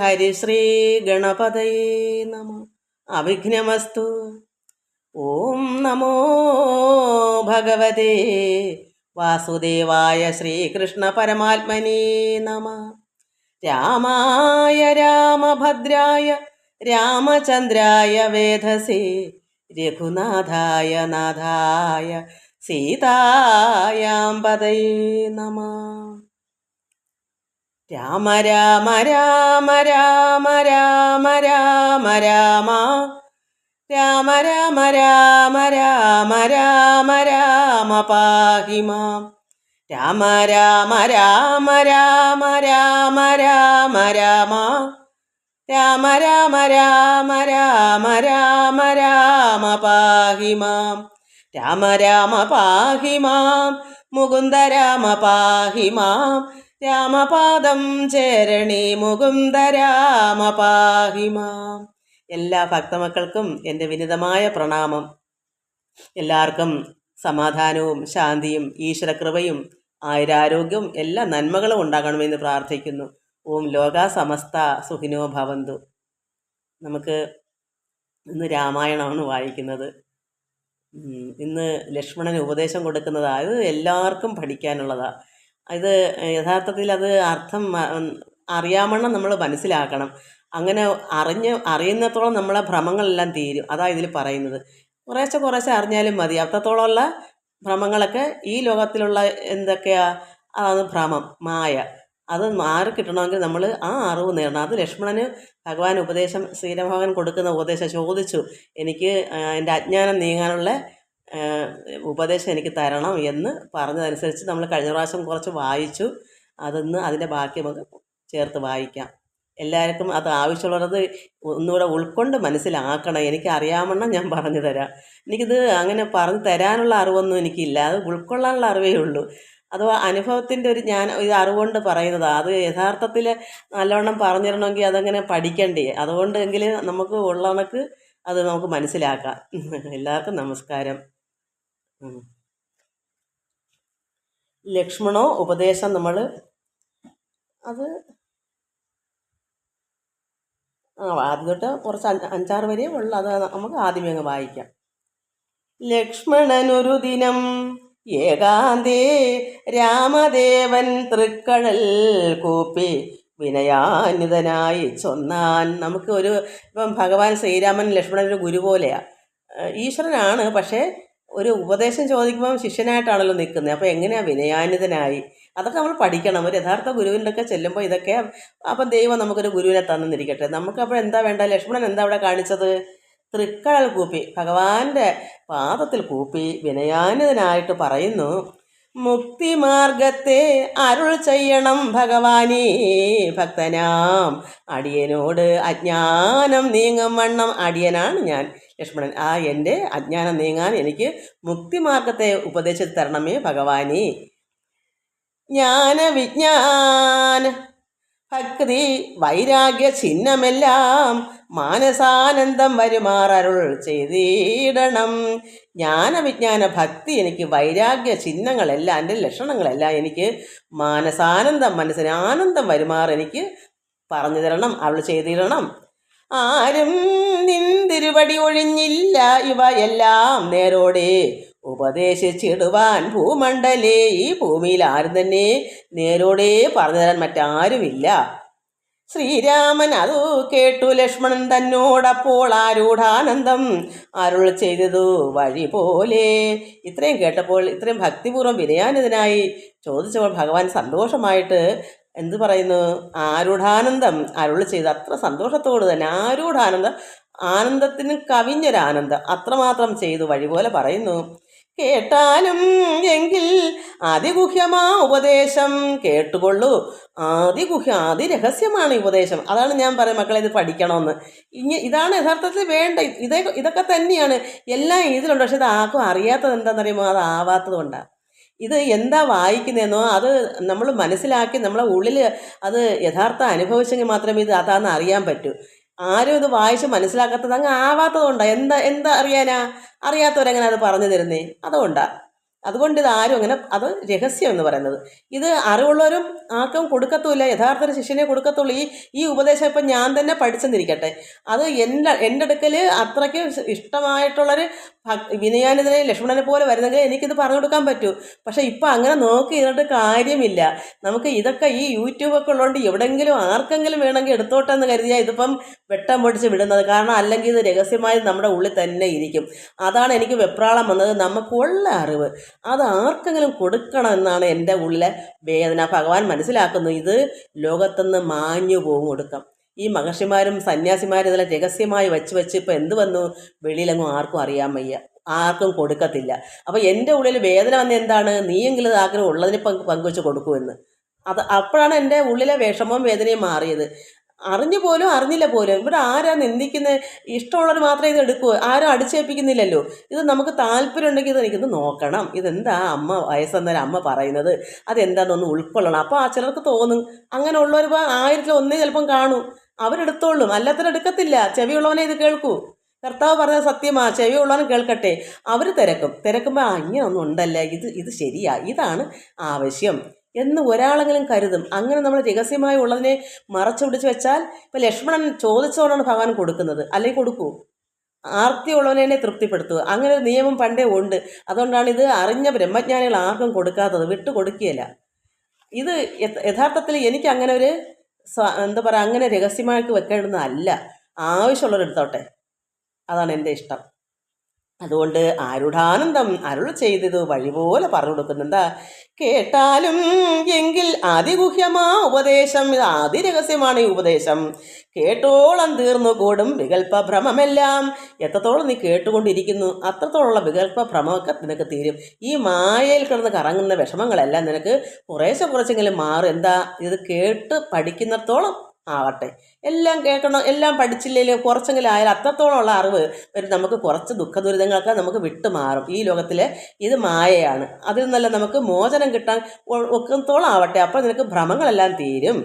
ഹരിശ്രീ ഗണപതയേ നമ. അവിഘ്നമസ്തു. ഓം നമോ ഭഗവതേ വാസുദേവായ ശ്രീകൃഷ്ണ പരമാത്മനേ നമ. രാമായ രാമഭദ്രായ രാമചന്ദ്രായ വേധസേ രഘുനാഥായ നാഥായ സീതായാം പതയേ നമ. രാമ രാമ രാമ രാമ രാമ രാമ രാമ രാമ രാമ രാമ രാമ രാമ രാമ പാഹി മാം. രാമ രാമ രാമ രാമ രാമ രാമ രാമ രാമ രാമ രാമ രാമ രാമ രാമ പാഹി മാം. രാമ രാമ പാഹി മാം മുകുന്ദ രാമ പാഹി മാം. രാമപാദം ചേരണി മുകുന്ദ രാമ പാഹി മാം. എല്ലാ ഭക്തമക്കൾക്കും എൻ്റെ വിനിതമായ പ്രണാമം. എല്ലാവർക്കും സമാധാനവും ശാന്തിയും ഈശ്വരകൃപയും ആയുരാരോഗ്യവും എല്ലാ നന്മകളും ഉണ്ടാകണമെന്ന് പ്രാർത്ഥിക്കുന്നു. ഓം ലോകാ സമസ്ത സുഖിനോ ഭവന്തു. നമുക്ക് ഇന്ന് രാമായണമാണ് വായിക്കുന്നത്. ഇന്ന് ലക്ഷ്മണന് ഉപദേശം കൊടുക്കുന്നതാണ്. ഇത് എല്ലാവർക്കും പഠിക്കാനുള്ളതാണ്. ഇത് യഥാർത്ഥത്തിൽ അത് അർത്ഥം അറിയാമണ്ണം നമ്മൾ മനസ്സിലാക്കണം. അങ്ങനെ അറിയുന്നത്തോളം നമ്മളെ ഭ്രമങ്ങളെല്ലാം തീരും. അതാണ് ഇതിൽ പറയുന്നത്. കുറേശ്ശെ അറിഞ്ഞാലും മതി. അത്രത്തോളമുള്ള ഭ്രമങ്ങളൊക്കെ ഈ ലോകത്തിലുള്ള എന്തൊക്കെയാ അതാണ് ഭ്രമം, മായ. അത് മാറി കിട്ടണമെങ്കിൽ നമ്മൾ ആ അറിവ് നേടണം. അത് ലക്ഷ്മണന് ശ്രീരാമഭഗവാൻ കൊടുക്കുന്ന ഉപദേശം ചോദിച്ചു, എനിക്ക് എൻ്റെ അജ്ഞാനം നീങ്ങാനുള്ള ഉപദേശം എനിക്ക് തരണം എന്ന് പറഞ്ഞതനുസരിച്ച് നമ്മൾ കഴിഞ്ഞ പ്രാവശ്യം കുറച്ച് വായിച്ചു. അതൊന്ന് അതിൻ്റെ ബാക്കി നമുക്ക് ചേർത്ത് വായിക്കാം. എല്ലാവർക്കും അത് ആവശ്യമുള്ളത് ഒന്നുകൂടെ ഉൾക്കൊണ്ട് മനസ്സിലാക്കണം. എനിക്ക് അറിയാമെണ്ണം ഞാൻ പറഞ്ഞു തരാം. എനിക്കിത് അങ്ങനെ പറഞ്ഞു തരാനുള്ള അറിവൊന്നും എനിക്കില്ല. അത് ഉൾക്കൊള്ളാനുള്ള അറിവേ ഉള്ളൂ. അഥവാ അനുഭവത്തിൻ്റെ ഇത് അറിവുകൊണ്ട് പറയുന്നതാണ്. അത് യഥാർത്ഥത്തിൽ നല്ലവണ്ണം പറഞ്ഞു തരണമെങ്കിൽ അതങ്ങനെ പഠിക്കണ്ടേ. അതുകൊണ്ടെങ്കിൽ നമുക്ക് ഉള്ള കണക്ക് അത് നമുക്ക് മനസ്സിലാക്കാം. എല്ലാവർക്കും നമസ്കാരം. ലക്ഷ്മണോ ഉപദേശം നമ്മൾ അത് ആദ്യം തൊട്ട് കുറച്ച് 5-6 വരെയും ഉള്ള അത് നമുക്ക് ആദ്യമേ അങ്ങ് വായിക്കാം. ലക്ഷ്മണനൊരു ദിനം ഏകാന്തേ രാമദേവൻ തൃക്കഴൽ കൂപ്പി വിനയാന്വിതനായി ചൊന്നാൻ. നമുക്ക് ഇപ്പം ഭഗവാൻ ശ്രീരാമൻ ലക്ഷ്മണനൊരു ഗുരു പോലെയാണ്. ഈശ്വരനാണ്, പക്ഷേ ഒരു ഉപദേശം ചോദിക്കുമ്പം ശിഷ്യനായിട്ടാണല്ലോ നിൽക്കുന്നത്. അപ്പോൾ എങ്ങനെയാണ് വിനയാന്വിതനായി? അതൊക്കെ നമ്മൾ പഠിക്കണം. ഒരു യഥാർത്ഥ ഗുരുവിൻ്റെ ഒക്കെ ചെല്ലുമ്പോൾ ഇതൊക്കെ അപ്പം ദൈവം നമുക്കൊരു ഗുരുവിനെ തന്നിരിക്കട്ടെ. നമുക്കപ്പോൾ എന്താ വേണ്ട? ലക്ഷ്മണൻ എന്താ അവിടെ കാണിച്ചത്? തൃക്കഴൽ കൂപ്പി, ഭഗവാന്റെ പാദത്തിൽ കൂപ്പി വിനയാന്വിതനായിട്ട് പറയുന്നു, മുക്തിമാർഗത്തെ അരുൾ ചെയ്യണം ഭഗവാനീ ഭക്തനാം അടിയനോട് അജ്ഞാനം നീങ്ങും വണ്ണം. അടിയനാണ് ഞാൻ ലക്ഷ്മണൻ. എൻ്റെ അജ്ഞാനം നീങ്ങാൻ എനിക്ക് മുക്തിമാർഗത്തെ ഉപദേശിച്ച് തരണമേ ഭഗവാനീ. ജ്ഞാന വിജ്ഞാന ഭക്തി വൈരാഗ്യ ചിഹ്നമെല്ലാം മാനസാനന്ദം വരുമാറരുൾ ചെയ്തിടണം. ജ്ഞാനവിജ്ഞാന ഭക്തി എനിക്ക് വൈരാഗ്യ ചിഹ്നങ്ങളെല്ലാം എൻ്റെ ലക്ഷണങ്ങളെല്ലാം എനിക്ക് മാനസാനന്ദം, മനസ്സിന് ആനന്ദം വരുമാറ് എനിക്ക് പറഞ്ഞു തരണം, അവൾ ചെയ്തിടണം. ആരും നിന്തിരുപടി ഒഴിഞ്ഞില്ല ഇവ എല്ലാം നേരോടെ ഉപദേശിച്ചിടുവാൻ ഭൂമണ്ഡലേ. ഈ ഭൂമിയിൽ ആരും തന്നെ നേരോടെ പറഞ്ഞു തരാൻ മറ്റാരുമില്ല. ശ്രീരാമൻ അതു കേട്ടു ലക്ഷ്മണൻ തന്നോടപ്പോൾ ആരൂഢാനന്ദം അരുൾ ചെയ്തതു വഴി പോലെ. ഇത്രയും കേട്ടപ്പോൾ, ഇത്രയും ഭക്തിപൂർവ്വം വിനയാന്വിതനായി ചോദിച്ചപ്പോൾ ഭഗവാൻ സന്തോഷമായിട്ട് എന്ത് പറയുന്നു? ആരൂഢാനന്ദം അരുൾ ചെയ്ത് അത്ര സന്തോഷത്തോട് തന്നെ ആരൂഢാനന്ദം, ആനന്ദത്തിന് കവിഞ്ഞൊരാനന്ദം അത്രമാത്രം ചെയ്തു വഴി പോലെ പറയുന്നു. കേട്ടാലും എങ്കിൽ അതിഗുഹ്യമാ ഉപദേശം കേട്ടുകൊള്ളൂ. അതിരഹസ്യമാണ് ഉപദേശം. അതാണ് ഞാൻ പറയും മക്കളെ, ഇത് പഠിക്കണമെന്ന്. ഇതാണ് യഥാർത്ഥത്തിൽ വേണ്ട. ഇതൊക്കെ തന്നെയാണ് എല്ലാം ഇതിലുണ്ട്. പക്ഷെ ഇത് ആർക്കും അറിയാത്തത് എന്താണെന്നറിയുമോ? അത് ആവാത്തത് കൊണ്ടാണ്. ഇത് എന്താ വായിക്കുന്നതെന്നോ അത് നമ്മൾ മനസ്സിലാക്കി നമ്മളെ ഉള്ളിൽ അത് യഥാർത്ഥ അനുഭവിച്ചെങ്കിൽ മാത്രമേ ഇത് അതാണെന്ന് അറിയാൻ പറ്റൂ. ആരും ഇത് വായിച്ച് മനസ്സിലാക്കാത്തത് അങ്ങ് ആവാത്തത് കൊണ്ടാണ്. എന്താ അറിയാനാ? അറിയാത്തവരെങ്ങനെ അത് പറഞ്ഞു തരുന്നേ? അതുകൊണ്ടാണ്. അതുകൊണ്ട് ഇത് ആരും അങ്ങനെ, അത് രഹസ്യം എന്ന് പറയുന്നത്. ഇത് അറിവുള്ളവരും ആർക്കും കൊടുക്കത്തുമില്ല, യഥാർത്ഥ ഒരു ശിഷ്യനെ കൊടുക്കത്തുള്ളൂ. ഈ ഉപദേശം ഇപ്പം ഞാൻ തന്നെ പഠിച്ചെന്നിരിക്കട്ടെ, അത് എൻ്റെ അടുക്കൽ അത്രയ്ക്ക് ഇഷ്ടമായിട്ടുള്ളൊരു വിനയാനിതനെ ലക്ഷ്മണനെ പോലെ വരുന്നെങ്കിൽ എനിക്കിത് പറഞ്ഞു കൊടുക്കാൻ പറ്റൂ. പക്ഷേ ഇപ്പം അങ്ങനെ നോക്കി ഇരുന്നിട്ട് കാര്യമില്ല. നമുക്ക് ഇതൊക്കെ ഈ യൂട്യൂബൊക്കെ ഉള്ളതുകൊണ്ട് എവിടെയെങ്കിലും ആർക്കെങ്കിലും വേണമെങ്കിൽ എടുത്തോട്ടെ എന്ന് കരുതിയാൽ ഇതിപ്പം വെട്ടം പൊടിച്ച് വിടുന്നത്. കാരണം അല്ലെങ്കിൽ ഇത് രഹസ്യമായി നമ്മുടെ ഉള്ളിൽ തന്നെ ഇരിക്കും. അതാണ് എനിക്ക് വെപ്രാളം വന്നത്. നമുക്കുള്ള അറിവ് അത് ആർക്കെങ്കിലും കൊടുക്കണം എന്നാണ് എൻ്റെ ഉള്ളിലെ വേദന. ഭഗവാൻ മനസ്സിലാക്കുന്നു ഇത് ലോകത്തുനിന്ന് മാഞ്ഞു പോകും ഒടുക്കം. ഈ മഹർഷിമാരും സന്യാസിമാരും ഇതെല്ലാം രഹസ്യമായി വെച്ച് ഇപ്പം എന്ത് വന്നു, വെളിയിലെങ്ങും ആർക്കും അറിയാൻ വയ്യ, ആർക്കും കൊടുക്കത്തില്ല. അപ്പോൾ എൻ്റെ ഉള്ളിൽ വേദന വന്ന എന്താണ്, നീയെങ്കിലും ആഗ്രഹം ഉള്ളതിന് പങ്കുവെച്ച് കൊടുക്കുമെന്ന്. അപ്പോഴാണ് എൻ്റെ ഉള്ളിലെ വിഷമവും വേദനയും മാറിയത്. അറിഞ്ഞു പോലും അറിഞ്ഞില്ല പോലും. ഇവിടെ ആരാ നിന്ദിക്കുന്നത്? ഇഷ്ടമുള്ളവർ മാത്രമേ ഇത് എടുക്കൂ, ആരും അടിച്ചേൽപ്പിക്കുന്നില്ലല്ലോ. ഇത് നമുക്ക് താല്പര്യം ഉണ്ടെങ്കിൽ ഇത് എനിക്കിത് നോക്കണം, ഇതെന്താ അമ്മ വയസ്സെന്നേരം അമ്മ പറയുന്നത്, അതെന്താണെന്നൊന്ന് ഉൾക്കൊള്ളണം. അപ്പോൾ ചിലർക്ക് തോന്നും. അങ്ങനെ ഉള്ളവർ 1000-ൽ 1 ചിലപ്പം കാണും, അവരെടുത്തോളും, അല്ലാത്തവരെടുക്കത്തില്ല. ചെവിയുള്ളവനെ ഇത് കേൾക്കൂ. കർത്താവ് പറഞ്ഞത് സത്യമാ, ചെവിയുള്ളവനും കേൾക്കട്ടെ. അവർ തിരക്കുമ്പോൾ ഇങ്ങനെ ഒന്നും ഉണ്ടല്ലേ, ഇത് ശരിയാ, ഇതാണ് ആവശ്യം എന്ന് ഒരാളെങ്കിലും കരുതും. അങ്ങനെ നമ്മൾ രഹസ്യമായി ഉള്ളതിനെ മറച്ചു പിടിച്ച് വെച്ചാൽ, ഇപ്പം ലക്ഷ്മണൻ ചോദിച്ചതുകൊണ്ടാണ് ഭഗവാൻ കൊടുക്കുന്നത്, അല്ലെങ്കിൽ കൊടുക്കൂ? ആർത്തിയുള്ളവനെ തൃപ്തിപ്പെടുത്തുക, അങ്ങനെ ഒരു നിയമം പണ്ടേ ഉണ്ട്. അതുകൊണ്ടാണ് ഇത് അറിഞ്ഞ ബ്രഹ്മജ്ഞാനികൾ ആർക്കും കൊടുക്കാത്തത്, വിട്ടു കൊടുക്കുകയില്ല. ഇത് യഥാർത്ഥത്തിൽ എനിക്ക് അങ്ങനെ ഒരു എന്താ പറയുക, അങ്ങനെ രഹസ്യമായിട്ട് വെക്കേണ്ടുന്നതല്ല. ആവശ്യമുള്ളവരെടുത്തോട്ടെ, അതാണ് എൻ്റെ ഇഷ്ടം. അതുകൊണ്ട് ആരുടാനന്ദം അരുൾ ചെയ്തത് വഴി പോലെ പറഞ്ഞു കൊടുക്കുന്നുണ്ട്. കേട്ടാലും എങ്കിൽ അതിഗുഹ്യമാ ഉപദേശം, ഇത് അതിരഹസ്യമാണ് ഈ ഉപദേശം. കേട്ടോളം തീർന്നു കൂടും വികല്പ ഭ്രമമെല്ലാം. എത്രത്തോളം നീ കേട്ടുകൊണ്ടിരിക്കുന്നു അത്രത്തോളമുള്ള വികല്പ ഭ്രമമൊക്കെ നിനക്ക് തീരും. ഈ മായയിൽ കിടന്ന് കറങ്ങുന്ന വിഷമങ്ങളെല്ലാം നിനക്ക് കുറച്ചെങ്കിലും മാറും. എന്താ, ഇത് കേട്ട് പഠിക്കുന്നിടത്തോളം ആവട്ടെ. എല്ലാം കേൾക്കണം, എല്ലാം പഠിച്ചില്ലെങ്കിലും കുറച്ചെങ്കിലും ആയാലും അത്രത്തോളമുള്ള അറിവ് വരും. നമുക്ക് കുറച്ച് ദുഃഖദുരിതങ്ങളൊക്കെ നമുക്ക് വിട്ടുമാറും. ഈ ലോകത്തിലെ ഇത് മായയാണ്, അതിൽ നിന്നല്ല നമുക്ക് മോചനം കിട്ടാൻ ഒക്കത്തോളം ആവട്ടെ. അപ്പോൾ നിനക്ക് ഭ്രമങ്ങളെല്ലാം തീരും.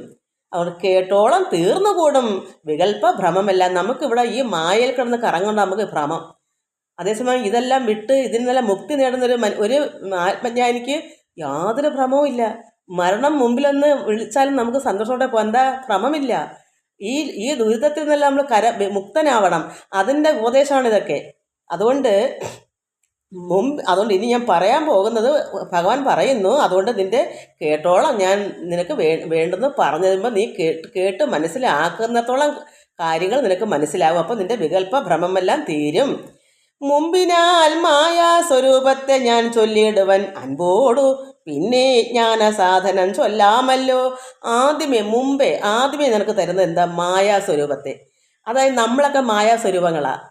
അവർ കേട്ടോളം തീർന്നുകൂടും വികല്പ ഭ്രമമെല്ലാം. നമുക്കിവിടെ ഈ മായയിൽ കിടന്ന് കറങ്ങേണ്ട നമുക്ക് ഭ്രമം. അതേസമയം ഇതെല്ലാം വിട്ട് ഇതിൽ നിന്നെല്ലാം മുക്തി നേടുന്ന ഒരു ആത്മജ്ഞാനിക്ക് യാതൊരു ഭ്രമവും ഇല്ല. മരണം മുമ്പിലൊന്ന് വിളിച്ചാലും നമുക്ക് സന്തോഷത്തോടെ പോകാൻ, എന്താ ഭ്രമമില്ല. ഈ ദുരിതത്തിൽ നിന്നെല്ലാം നമ്മൾ മുക്തനാവണം. അതിൻ്റെ ഉപദേശമാണ് ഇതൊക്കെ. അതുകൊണ്ട് ഇനി ഞാൻ പറയാൻ പോകുന്നത് ഭഗവാൻ പറയുന്നു, അതുകൊണ്ട് നിൻ്റെ കേട്ടോളം ഞാൻ നിനക്ക് വേണ്ടെന്ന് പറഞ്ഞു തരുമ്പോൾ നീ കേട്ട് മനസ്സിലാക്കുന്നത്തോളം കാര്യങ്ങൾ നിനക്ക് മനസ്സിലാവും. അപ്പോൾ നിൻ്റെ വികല്പ ഭ്രമമെല്ലാം തീരും. മുമ്പിനാൽ മായാ സ്വരൂപത്തെ ഞാൻ ചൊല്ലിയിടുവൻ അൻപോടു, പിന്നെ ജ്ഞാന സാധനം ചൊല്ലാമല്ലോ. ആദ്യമേ നിനക്ക് തരുന്നത് എന്താ, മായാസ്വരൂപത്തെ. അതായത് നമ്മളൊക്കെ മായാസ്വരൂപങ്ങളാണ്,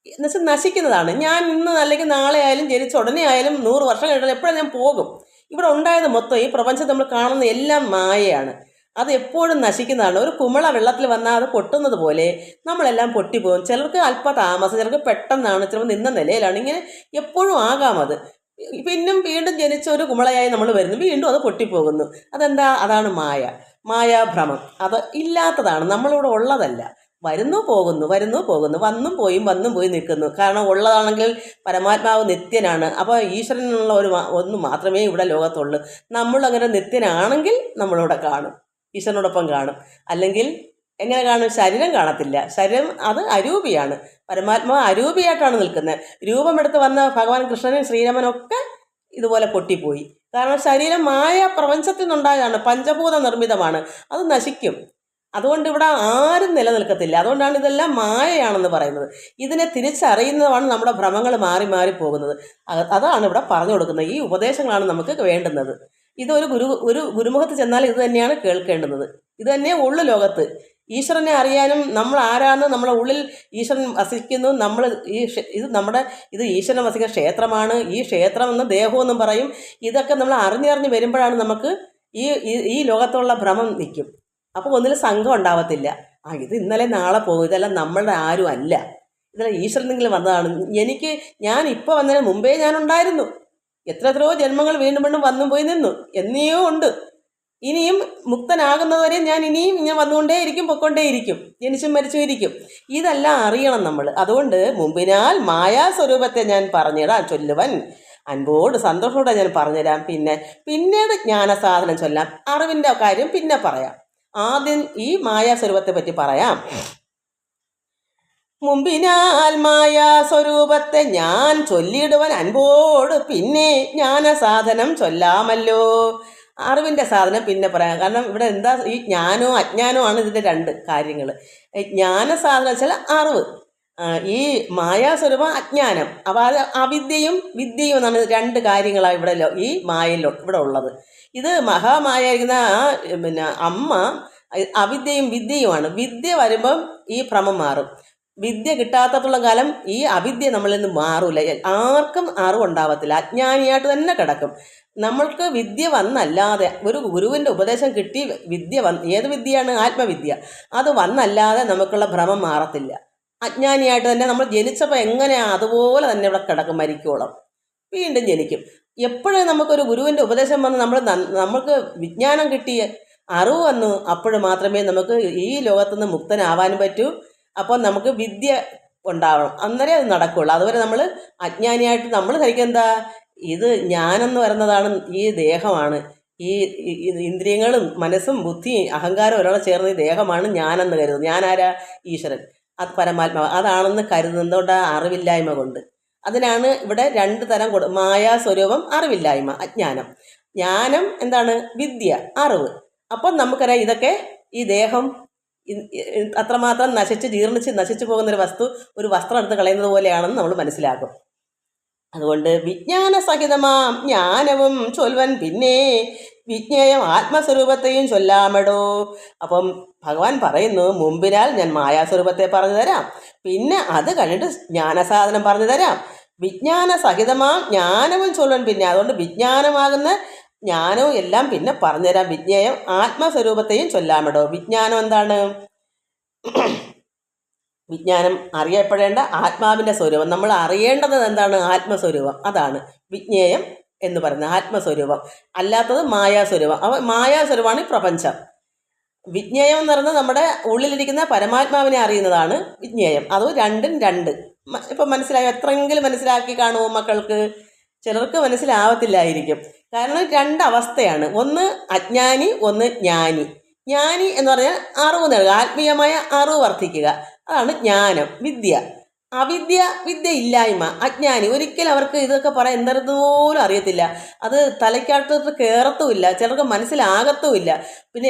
എന്നുവെച്ചാൽ നശിക്കുന്നതാണ്. ഞാൻ ഇന്ന് അല്ലെങ്കിൽ നാളെ ആയാലും ജനിച്ച ഉടനെ ആയാലും 100 വർഷം കഴിഞ്ഞാൽ എപ്പോഴും ഞാൻ പോകും. ഇവിടെ ഉണ്ടായത് മൊത്തം ഈ പ്രപഞ്ചം നമ്മൾ കാണുന്ന എല്ലാം മായയാണ്. അത് എപ്പോഴും നശിക്കുന്നതാണ്. ഒരു കുമിള വെള്ളത്തിൽ വന്നാൽ അത് പൊട്ടുന്നത് പോലെ നമ്മളെല്ലാം പൊട്ടിപ്പോകും. ചിലർക്ക് അല്പ താമസം, ചിലർക്ക് പെട്ടെന്നാണ്, ചിലപ്പോൾ നിന്ന നിലയിലാണ്. ഇങ്ങനെ എപ്പോഴും ആകാം. അത് വീണ്ടും ജനിച്ച ഒരു കുമിളയായി നമ്മൾ വരുന്നു, വീണ്ടും അത് പൊട്ടിപ്പോകുന്നു. അതെന്താ, അതാണ് മായാഭ്രമം. അത് ഇല്ലാത്തതാണ്, നമ്മളിവിടെ ഉള്ളതല്ല. വരുന്നു പോകുന്നു വന്നും പോയി നിൽക്കുന്നു. കാരണം ഉള്ളതാണെങ്കിൽ പരമാത്മാവ് നിത്യനാണ്. അപ്പോൾ ഈശ്വരനുള്ള ഒന്ന് മാത്രമേ ഇവിടെ ലോകത്തുള്ളൂ. നമ്മളങ്ങനെ നിത്യനാണെങ്കിൽ നമ്മളിവിടെ കാണും, ഈശ്വരനോടൊപ്പം കാണും. അല്ലെങ്കിൽ എങ്ങനെ കാണും, ശരീരം കാണത്തില്ല. ശരീരം അത് അരൂപിയാണ്, പരമാത്മാവ് അരൂപിയായിട്ടാണ് നിൽക്കുന്നത്. രൂപമെടുത്ത് വന്ന ഭഗവാൻ കൃഷ്ണനും ശ്രീരാമനൊക്കെ ഇതുപോലെ പൊട്ടിപ്പോയി. കാരണം ശരീരം മായ പ്രപഞ്ചത്തിൽ നിന്നുണ്ടായതാണ്, പഞ്ചഭൂത നിർമ്മിതമാണ്, അത് നശിക്കും. അതുകൊണ്ട് ഇവിടെ ആരും നിലനിൽക്കത്തില്ല. അതുകൊണ്ടാണ് ഇതെല്ലാം മായയാണെന്ന് പറയുന്നത്. ഇതിനെ തിരിച്ചറിയുന്നതാണ് നമ്മുടെ ഭ്രമങ്ങൾ മാറി പോകുന്നത്. അതാണ് ഇവിടെ പറഞ്ഞു കൊടുക്കുന്നത്. ഈ ഉപദേശങ്ങളാണ് നമുക്ക് വേണ്ടുന്നത്. ഇതൊരു ഗുരുമുഖത്ത് ചെന്നാൽ ഇത് തന്നെയാണ് കേൾക്കേണ്ടുന്നത്. ഇത് തന്നെ ഉള്ളു ലോകത്ത്. ഈശ്വരനെ അറിയാനും നമ്മൾ ആരാന്ന് നമ്മളെ ഉള്ളിൽ ഈശ്വരൻ വസിക്കുന്നു. ഇത് ഈശ്വരൻ വസിക്കുന്ന ക്ഷേത്രമാണ്. ഈ ക്ഷേത്രം എന്ന് ദേഹമെന്നും പറയും. ഇതൊക്കെ നമ്മൾ അറിഞ്ഞറിഞ്ഞ് വരുമ്പോഴാണ് നമുക്ക് ഈ ലോകത്തുള്ള ഭ്രമം നിൽക്കും. അപ്പോൾ ഒന്നിൽ സംഘം ഉണ്ടാവത്തില്ല. ഇത് ഇന്നലെ നാളെ പോകും, ഇതെല്ലാം നമ്മളുടെ ആരും അല്ല, ഇതെല്ലാം ഈശ്വരനെങ്കിലും വന്നതാണ്. ഞാൻ ഇപ്പോൾ വന്നതിന് മുമ്പേ ഞാനുണ്ടായിരുന്നു. എത്രയോ ജന്മങ്ങൾ വീണ്ടും വന്നും പോയി നിന്നു, എന്നോ ഉണ്ട്. ഇനിയും മുക്തനാകുന്നതുവരെ ഞാൻ വന്നുകൊണ്ടേയിരിക്കും, പൊയ്ക്കൊണ്ടേയിരിക്കും, ജനിച്ചും മരിച്ചും ഇരിക്കും. ഇതെല്ലാം അറിയണം നമ്മൾ. അതുകൊണ്ട് മുമ്പിനാൽ മായാസ്വരൂപത്തെ ഞാൻ പറഞ്ഞിടാൻ ചൊല്ലുവൻ അൻപോട് സന്തോഷത്തോടെ ഞാൻ പറഞ്ഞുതരാം. പിന്നീട് ജ്ഞാനസാധനം ചൊല്ലാം. അറിവിൻ്റെ കാര്യം പിന്നെ പറയാം. ആദ്യം ഈ മായാസ്വരൂപത്തെ പറ്റി പറയാം. മുമ്പിനാൽ മായാസ്വരൂപത്തെ ഞാൻ ചൊല്ലിയിടുവാൻ അൻപോട് പിന്നെ ജ്ഞാനസാധനം ചൊല്ലാമല്ലോ. അറിവിൻ്റെ സാധനം പിന്നെ പറയാം. കാരണം ഇവിടെ എന്താ, ഈ ജ്ഞാനവും അജ്ഞാനവുമാണ് ഇതിൻ്റെ രണ്ട് കാര്യങ്ങൾ. ജ്ഞാനസാധനം വെച്ചാൽ അറിവ്, ഈ മായാസ്വരൂപം അജ്ഞാനം. അപ്പോൾ അത് അവിദ്യയും വിദ്യയും എന്നാണ് രണ്ട് കാര്യങ്ങളാണ് ഇവിടെ ഈ മായയിലോ ഇവിടെ ഉള്ളത്. ഇത് മഹാമായായിരിക്കുന്ന അമ്മ അവിദ്യയും വിദ്യയുമാണ്. വിദ്യ വരുമ്പം ഈ ഭ്രമം മാറും. വിദ്യ കിട്ടാത്തത്തോളം കാലം ഈ അവിദ്യ നമ്മളിൽ നിന്ന് മാറൂല. ആർക്കും അറിവുണ്ടാവത്തില്ല, അജ്ഞാനിയായിട്ട് തന്നെ കിടക്കും. നമ്മൾക്ക് വിദ്യ വന്നല്ലാതെ, ഒരു ഗുരുവിൻ്റെ ഉപദേശം കിട്ടി വിദ്യ ഏത് വിദ്യയാണ്? ആത്മവിദ്യ. അത് വന്നല്ലാതെ നമുക്കുള്ള ഭ്രമം മാറത്തില്ല. അജ്ഞാനിയായിട്ട് തന്നെ നമ്മൾ ജനിച്ചപ്പോൾ എങ്ങനെയാണ് അതുപോലെ തന്നെ ഇവിടെ കിടക്കും, മരിക്കോളം വീണ്ടും ജനിക്കും. എപ്പോഴും നമുക്കൊരു ഗുരുവിൻ്റെ ഉപദേശം വന്ന് നമ്മൾക്ക് വിജ്ഞാനം കിട്ടിയ അറിവ് വന്നു, അപ്പോൾ മാത്രമേ നമുക്ക് ഈ ലോകത്തുനിന്ന് മുക്തനാവാനും പറ്റൂ. അപ്പോൾ നമുക്ക് വിദ്യ ഉണ്ടാവണം, അന്നേരം അത് നടക്കുകയുള്ളൂ. അതുവരെ നമ്മൾ അജ്ഞാനിയായിട്ട് നമ്മൾ ധരിക്കുന്നത് ഇത് ഞാനെന്ന് പറയുന്നതാണ്, ഈ ദേഹമാണ്, ഈ ഇന്ദ്രിയങ്ങളും മനസ്സും ബുദ്ധിയും അഹങ്കാരം ഒരാളെ ചേർന്ന ഈ ദേഹമാണ് ഞാനെന്ന് കരുതുന്നത്. ഞാനാരാ? ഈശ്വരൻ, അത് പരമാത്മാവ്, അതാണെന്ന് കരുതുന്നതുകൊണ്ട് ആ അറിവില്ലായ്മ കൊണ്ട്. അതിനാണ് ഇവിടെ രണ്ട് തരം മായാസ്വരൂപം, അറിവില്ലായ്മ, അജ്ഞാനം. ജ്ഞാനം എന്താണ്? വിദ്യ, അറിവ്. അപ്പം നമുക്കറിയാം ഇതൊക്കെ ഈ ദേഹം അത്രമാത്രം ജീർണിച്ച് നശിച്ചു പോകുന്നൊരു വസ്തു ഒരു വസ്ത്രം എടുത്ത് കളയുന്നത് പോലെയാണെന്ന് നമ്മൾ മനസ്സിലാക്കും. അതുകൊണ്ട് വിജ്ഞാനസഹിതമാം ജ്ഞാനവും ചൊൽവൻ പിന്നെ വിജ്ഞേയം ആത്മസ്വരൂപത്തെയും ചൊല്ലാമടോ. അപ്പം ഭഗവാൻ പറയുന്നു, മുമ്പിനാൽ ഞാൻ മായാസ്വരൂപത്തെ പറഞ്ഞു തരാം, പിന്നെ അത് കഴിഞ്ഞിട്ട് ജ്ഞാനസാധനം പറഞ്ഞു തരാം. വിജ്ഞാനസഹിതമാം ജ്ഞാനവും ചൊൽവൻ പിന്നെ, അതുകൊണ്ട് വിജ്ഞാനമാകുന്ന ജ്ഞാനവും എല്ലാം പിന്നെ പറഞ്ഞുതരാം. വിജ്ഞേയം ആത്മസ്വരൂപത്തെയും ചൊല്ലാമടോ. വിജ്ഞാനം എന്താണ്? വിജ്ഞാനം അറിയപ്പെടേണ്ട ആത്മാവിൻ്റെ സ്വരൂപം. നമ്മൾ അറിയേണ്ടത് എന്താണ്? ആത്മസ്വരൂപം. അതാണ് വിജ്ഞേയം എന്ന് പറയുന്നത്, ആത്മസ്വരൂപം. അല്ലാത്തത് മായാസ്വരൂപം. അപ്പോൾ മായാസ്വരൂപമാണ് ഈ പ്രപഞ്ചം. വിജ്ഞേയം എന്ന് പറയുന്നത് നമ്മുടെ ഉള്ളിലിരിക്കുന്ന പരമാത്മാവിനെ അറിയുന്നതാണ് വിജ്ഞേയം. അത് രണ്ടും രണ്ട്. ഇപ്പം മനസ്സിലായോ? എത്രയെങ്കിലും മനസ്സിലാക്കി കാണുമോ മക്കൾക്ക്? ചിലർക്ക് മനസ്സിലാവത്തില്ലായിരിക്കും. കാരണം രണ്ടവസ്ഥയാണ്, ഒന്ന് അജ്ഞാനി, ഒന്ന് ജ്ഞാനി. ജ്ഞാനി എന്ന് പറഞ്ഞാൽ അറിവ് നേടുക, ആത്മീയമായ അറിവ് വർദ്ധിക്കുക, അതാണ് ജ്ഞാനം. വിദ്യ, അവിദ്യ, വിദ്യ ഇല്ലായ്മ. അജ്ഞാനി, ഒരിക്കലും അവർക്ക് ഇതൊക്കെ പറയാൻ എന്തെന്ന് അറിയത്തില്ല. അത് തലയ്ക്കകത്തോട്ട് കയറത്തുമില്ല, ചിലർക്ക് മനസ്സിലാകത്തുമില്ല. പിന്നെ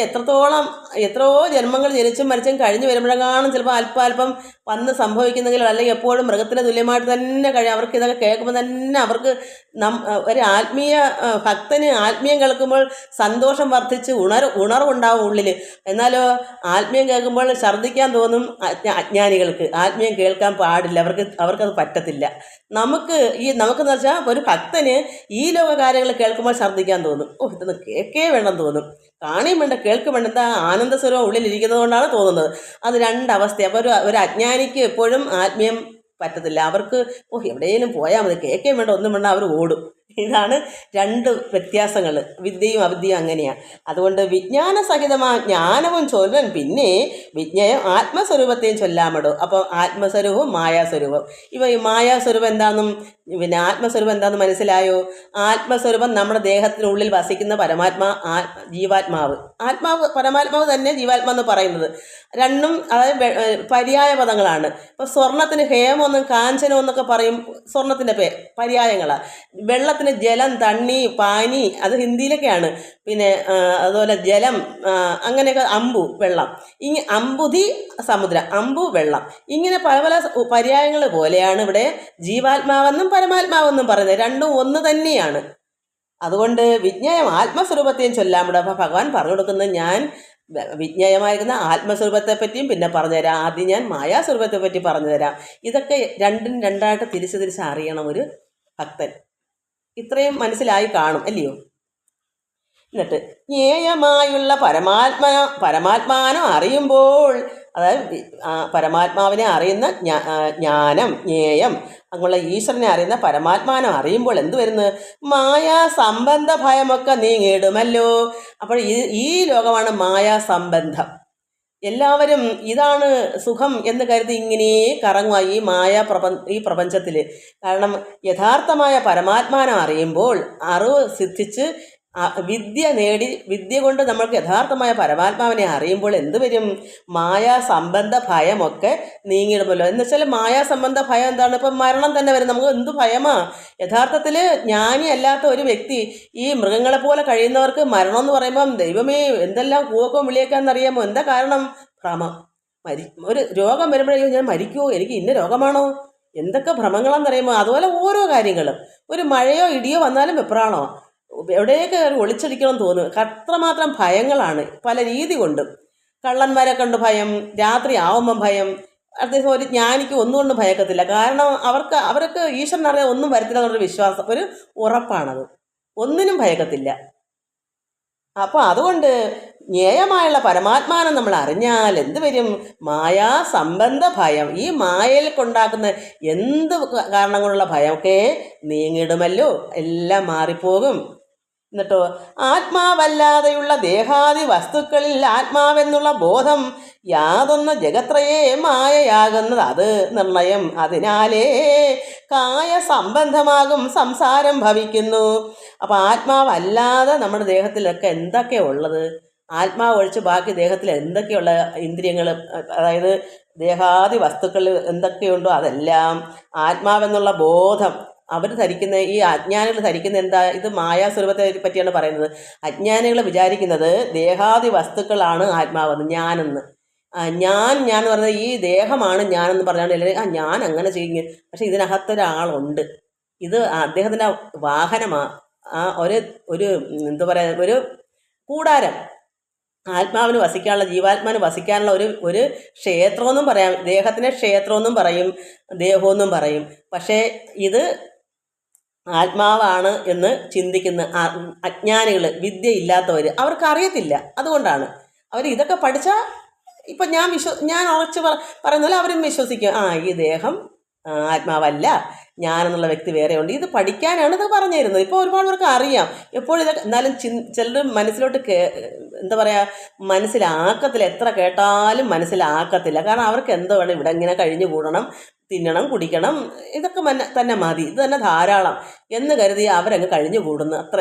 എത്രയോ ജന്മങ്ങൾ ജനിച്ചും മരിച്ചും കഴിഞ്ഞ് വരുമ്പോഴാണ് ചിലപ്പോൾ അല്പം വന്ന് സംഭവിക്കുന്നെങ്കിലും, അല്ലെങ്കിൽ എപ്പോഴും മൃഗത്തിന് തുല്യമായിട്ട് തന്നെ കഴിയും. അവർക്ക് ഇതൊക്കെ കേൾക്കുമ്പോൾ തന്നെ അവർക്ക് ഒരു ആത്മീയ ഭക്തന് ആത്മീയം കേൾക്കുമ്പോൾ സന്തോഷം വർദ്ധിച്ച് ഉണർവുണ്ടാവും ഉള്ളിൽ. എന്നാലോ ആത്മീയം കേൾക്കുമ്പോൾ ഛർദ്ദിക്കാൻ തോന്നും. അജ്ഞാനികൾക്ക് ആത്മീയം കേൾക്കാൻ പാടില്ല, അവർക്കത് പറ്റത്തില്ല. നമുക്കെന്ന് വെച്ചാൽ ഒരു ഭക്തന് ഈ ലോക കാര്യങ്ങൾ കേൾക്കുമ്പോൾ ഛർദ്ദിക്കാൻ തോന്നും. ഇതൊന്ന് കേൾക്കേ വേണം തോന്നും, കാണുകയും വേണ്ട കേൾക്കും വേണ്ട. എന്താ? ആനന്ദസ്വരൂപം ഉള്ളിലിരിക്കുന്നത് കൊണ്ടാണ് തോന്നുന്നത്. അത് രണ്ടവസ്ഥ. അപ്പോൾ ഒരു അജ്ഞാനിക്ക് എപ്പോഴും ആത്മീയം പറ്റത്തില്ല. അവർക്ക് എവിടെയെങ്കിലും പോയാൽ മതി, കേൾക്കുകയും വേണ്ട, ഒന്നും വേണ്ട, അവർ ഓടും. ഇതാണ് രണ്ട് വ്യത്യാസങ്ങൾ, വിദ്യയും അവിദ്യയും അങ്ങനെയാണ്. അതുകൊണ്ട് വിജ്ഞാനസഹിതമാ ജ്ഞാനവും ചൊല്ലൻ പിന്നെ വിജ്ഞേയം ആത്മസ്വരൂപത്തെയും ചൊല്ലാമടോ. അപ്പോൾ ആത്മസ്വരൂപവും മായാസ്വരൂപം. ഈ മായാസ്വരൂപം എന്താണെന്നും പിന്നെ ആത്മസ്വരൂപം എന്താണെന്ന് മനസ്സിലായോ? ആത്മസ്വരൂപം നമ്മുടെ ദേഹത്തിനുള്ളിൽ വസിക്കുന്ന ജീവാത്മാവ്. പരമാത്മാവ് തന്നെ ജീവാത്മാവെന്ന് പറയുന്നത്. രണ്ടും അതായത് പര്യായ പദങ്ങളാണ്. ഇപ്പോൾ സ്വർണത്തിന് ഹേമമെന്നും കാഞ്ചനം എന്നൊക്കെ പറയും, സ്വർണത്തിൻ്റെ പര്യായങ്ങളാണ്. വെള്ളത്തിന് ജലം, തണ്ണി, പാനി, അത് ഹിന്ദിയിലൊക്കെയാണ്. പിന്നെ അതുപോലെ ജലം, അങ്ങനെയൊക്കെ അമ്പു, വെള്ളം. അമ്പുതി സമുദ്രം, അമ്പു വെള്ളം. ഇങ്ങനെ പല പല പര്യായങ്ങൾ പോലെയാണ് ഇവിടെ ജീവാത്മാവെന്നും പരമാത്മാവെന്നും പറയുന്നത്. രണ്ടും ഒന്ന് തന്നെയാണ്. അതുകൊണ്ട് വിജ്ഞേയം ആത്മസ്വരൂപത്തെയും ചൊല്ലാമിട. അപ്പോൾ ഭഗവാൻ പറഞ്ഞു കൊടുക്കുന്നത്, ഞാൻ വിജ്ഞേയമായിരിക്കുന്ന ആത്മസ്വരൂപത്തെ പറ്റിയും പിന്നെ പറഞ്ഞുതരാം. ആദ്യം ഞാൻ മായാസ്വരൂപത്തെ പറ്റി പറഞ്ഞു തരാം. ഇതൊക്കെ രണ്ടും രണ്ടായിട്ട് തിരിച്ച് അറിയണം ഒരു ഭക്തൻ. ഇത്രയും മനസ്സിലായി കാണും അല്ലയോ? എന്നിട്ട് ജ്ഞേയമായുള്ള പരമാത്മാനം അറിയുമ്പോൾ, അതായത് പരമാത്മാവിനെ അറിയുന്ന ജ്ഞാനം, ജ്ഞേയം, അങ്ങുള്ള ഈശ്വരനെ അറിയുന്ന പരമാത്മാനം അറിയുമ്പോൾ എന്ത് വരുന്നു? മായാ സംബന്ധ ഭയമൊക്കെ നീങ്ങിടുമല്ലോ. അപ്പോൾ ഈ ലോകമാണ് മായാ സംബന്ധം. എല്ലാവരും ഇതാണ് സുഖം എന്ന് കരുതി ഇങ്ങനെ കറങ്ങുക ഈ പ്രപഞ്ചത്തിൽ. കാരണം യഥാർത്ഥമായ പരമാത്മാനം അറിയുമ്പോൾ അറിവ് സിദ്ധിച്ച് വിദ്യ നേടി, വിദ്യ കൊണ്ട് നമ്മൾക്ക് യഥാർത്ഥമായ പരമാത്മാവിനെ അറിയുമ്പോൾ എന്ത് വരും? മായാസംബന്ധ ഭയമൊക്കെ നീങ്ങിയിടുമല്ലോ. എന്ന് വെച്ചാൽ മായാസംബന്ധ ഭയം എന്താണ്? ഇപ്പം മരണം തന്നെ വരും. നമുക്ക് എന്ത് ഭയമാ! യഥാർത്ഥത്തിൽ ജ്ഞാനി അല്ലാത്ത ഒരു വ്യക്തി, ഈ മൃഗങ്ങളെ പോലെ കഴിയുന്നവർക്ക് മരണം എന്ന് പറയുമ്പം ദൈവമേ എന്തെല്ലാം കൂവക്കോ വിളിയേക്കാന്നറിയാമോ? എന്താ കാരണം? ഭ്രമം. ഒരു രോഗം വരുമ്പോഴേക്കും ഞാൻ മരിക്കുമോ, എനിക്ക് ഇന്ന രോഗമാണോ, എന്തൊക്കെ ഭ്രമങ്ങളാണെന്നറിയുമോ? അതുപോലെ ഓരോ കാര്യങ്ങളും. ഒരു മഴയോ ഇടിയോ വന്നാലും വെപ്രാണോ, എവിടെയൊക്കെ ഒളിച്ചടിക്കണം തോന്നും. അത്രമാത്രം ഭയങ്ങളാണ് പല രീതി കൊണ്ടും. കള്ളന്മാരെ കണ്ട് ഭയം, രാത്രി ആവുമ്പം ഭയം. അത്യാവശ്യം ഒരു ജ്ഞാനിക്ക് ഒന്നുകൊണ്ടും ഭയക്കത്തില്ല. കാരണം അവർക്ക് ഈശ്വരൻ അറിയാൻ ഒന്നും വരത്തില്ല എന്നുള്ളൊരു വിശ്വാസം, ഒരു ഉറപ്പാണത്. ഒന്നിനും ഭയക്കത്തില്ല. അപ്പോൾ അതുകൊണ്ട് ജ്ഞേയമായുള്ള പരമാത്മാനം നമ്മൾ അറിഞ്ഞാൽ എന്ത് വരും? മായാസംബന്ധ ഭയം, ഈ മായയിൽ കൊണ്ടാക്കുന്ന എന്ത് കാരണം കൊണ്ടുള്ള ഭയമൊക്കെ നീങ്ങിടുമല്ലോ, എല്ലാം മാറിപ്പോകും. എന്നിട്ടോ ആത്മാവല്ലാതെയുള്ള ദേഹാദി വസ്തുക്കളിൽ ആത്മാവെന്നുള്ള ബോധം യാതൊന്ന് ജഗത്രയേ മായയാകുന്നത് അത് നിർണയം. അതിനാലേ കായ സംബന്ധമാകും സംസാരം ഭവിക്കുന്നു. അപ്പം ആത്മാവല്ലാതെ നമ്മുടെ ദേഹത്തിലൊക്കെ എന്തൊക്കെയാണ് ഉള്ളത്? ആത്മാവ് ഒഴിച്ച് ബാക്കി ദേഹത്തിൽ എന്തൊക്കെയുള്ള ഇന്ദ്രിയങ്ങൾ, അതായത് ദേഹാദി വസ്തുക്കളിൽ എന്തൊക്കെയുണ്ടോ അതെല്ലാം ആത്മാവെന്നുള്ള ബോധം അവർ ധരിക്കുന്ന, ഈ അജ്ഞാനികൾ ധരിക്കുന്ന എന്താ? ഇത് മായാസ്വരൂപത്തെ പറ്റിയാണ് പറയുന്നത്. അജ്ഞാനികൾ വിചാരിക്കുന്നത് ദേഹാദി വസ്തുക്കളാണ് ആത്മാവെന്ന്, ഞാനെന്ന്. ഞാൻ എന്ന് പറയുന്നത് ഈ ദേഹമാണ് ഞാനെന്ന് പറഞ്ഞാൽ എല്ലാവരും ഞാൻ അങ്ങനെ ചെയ്യും. പക്ഷെ ഇതിനകത്തൊരാളുണ്ട്, ഇത് അദ്ദേഹത്തിൻ്റെ വാഹനമാണ്, ഒരു എന്താ പറയുക, ഒരു കൂടാരം. ആത്മാവിന് വസിക്കാനുള്ള, ജീവാത്മാവിന് വസിക്കാനുള്ള ഒരു ക്ഷേത്രമെന്നും പറയാം. ദേഹത്തിനെ ക്ഷേത്രമെന്നും പറയും, ദേഹമെന്നും പറയും. പക്ഷേ ഇത് ആത്മാവാണ് എന്ന് ചിന്തിക്കുന്ന അജ്ഞാനികൾ, വിദ്യ ഇല്ലാത്തവർ, അവർക്ക് അറിയത്തില്ല. അതുകൊണ്ടാണ് അവർ ഇതൊക്കെ പഠിച്ചാൽ, ഇപ്പം ഞാൻ ഉറച്ച് പറയുന്നല്ലോ അവരും വിശ്വസിക്കും, ഈ ദേഹം ആത്മാവല്ല, ഞാനെന്നുള്ള വ്യക്തി വേറെയുണ്ട്. ഇത് പഠിക്കാനാണ് ഇത് പറഞ്ഞു തരുന്നത്. ഇപ്പോൾ ഒരുപാട് പേർക്ക് അറിയാം. എപ്പോഴും ഇതൊക്കെ എന്നാലും ചിലർ മനസ്സിലോട്ട് എന്താ പറയുക, മനസ്സിലാക്കത്തില്ല. എത്ര കേട്ടാലും മനസ്സിലാക്കത്തില്ല. കാരണം അവർക്ക് എന്തോ വേണം, ഇവിടെ ഇങ്ങനെ കഴിഞ്ഞു കൂടണം, തിന്നണം, കുടിക്കണം, ഇതൊക്കെ തന്നെ മതി, ഇത് തന്നെ ധാരാളം എന്ന് കരുതി അവരങ്ങ് കഴിഞ്ഞു കൂടുന്നു, അത്ര.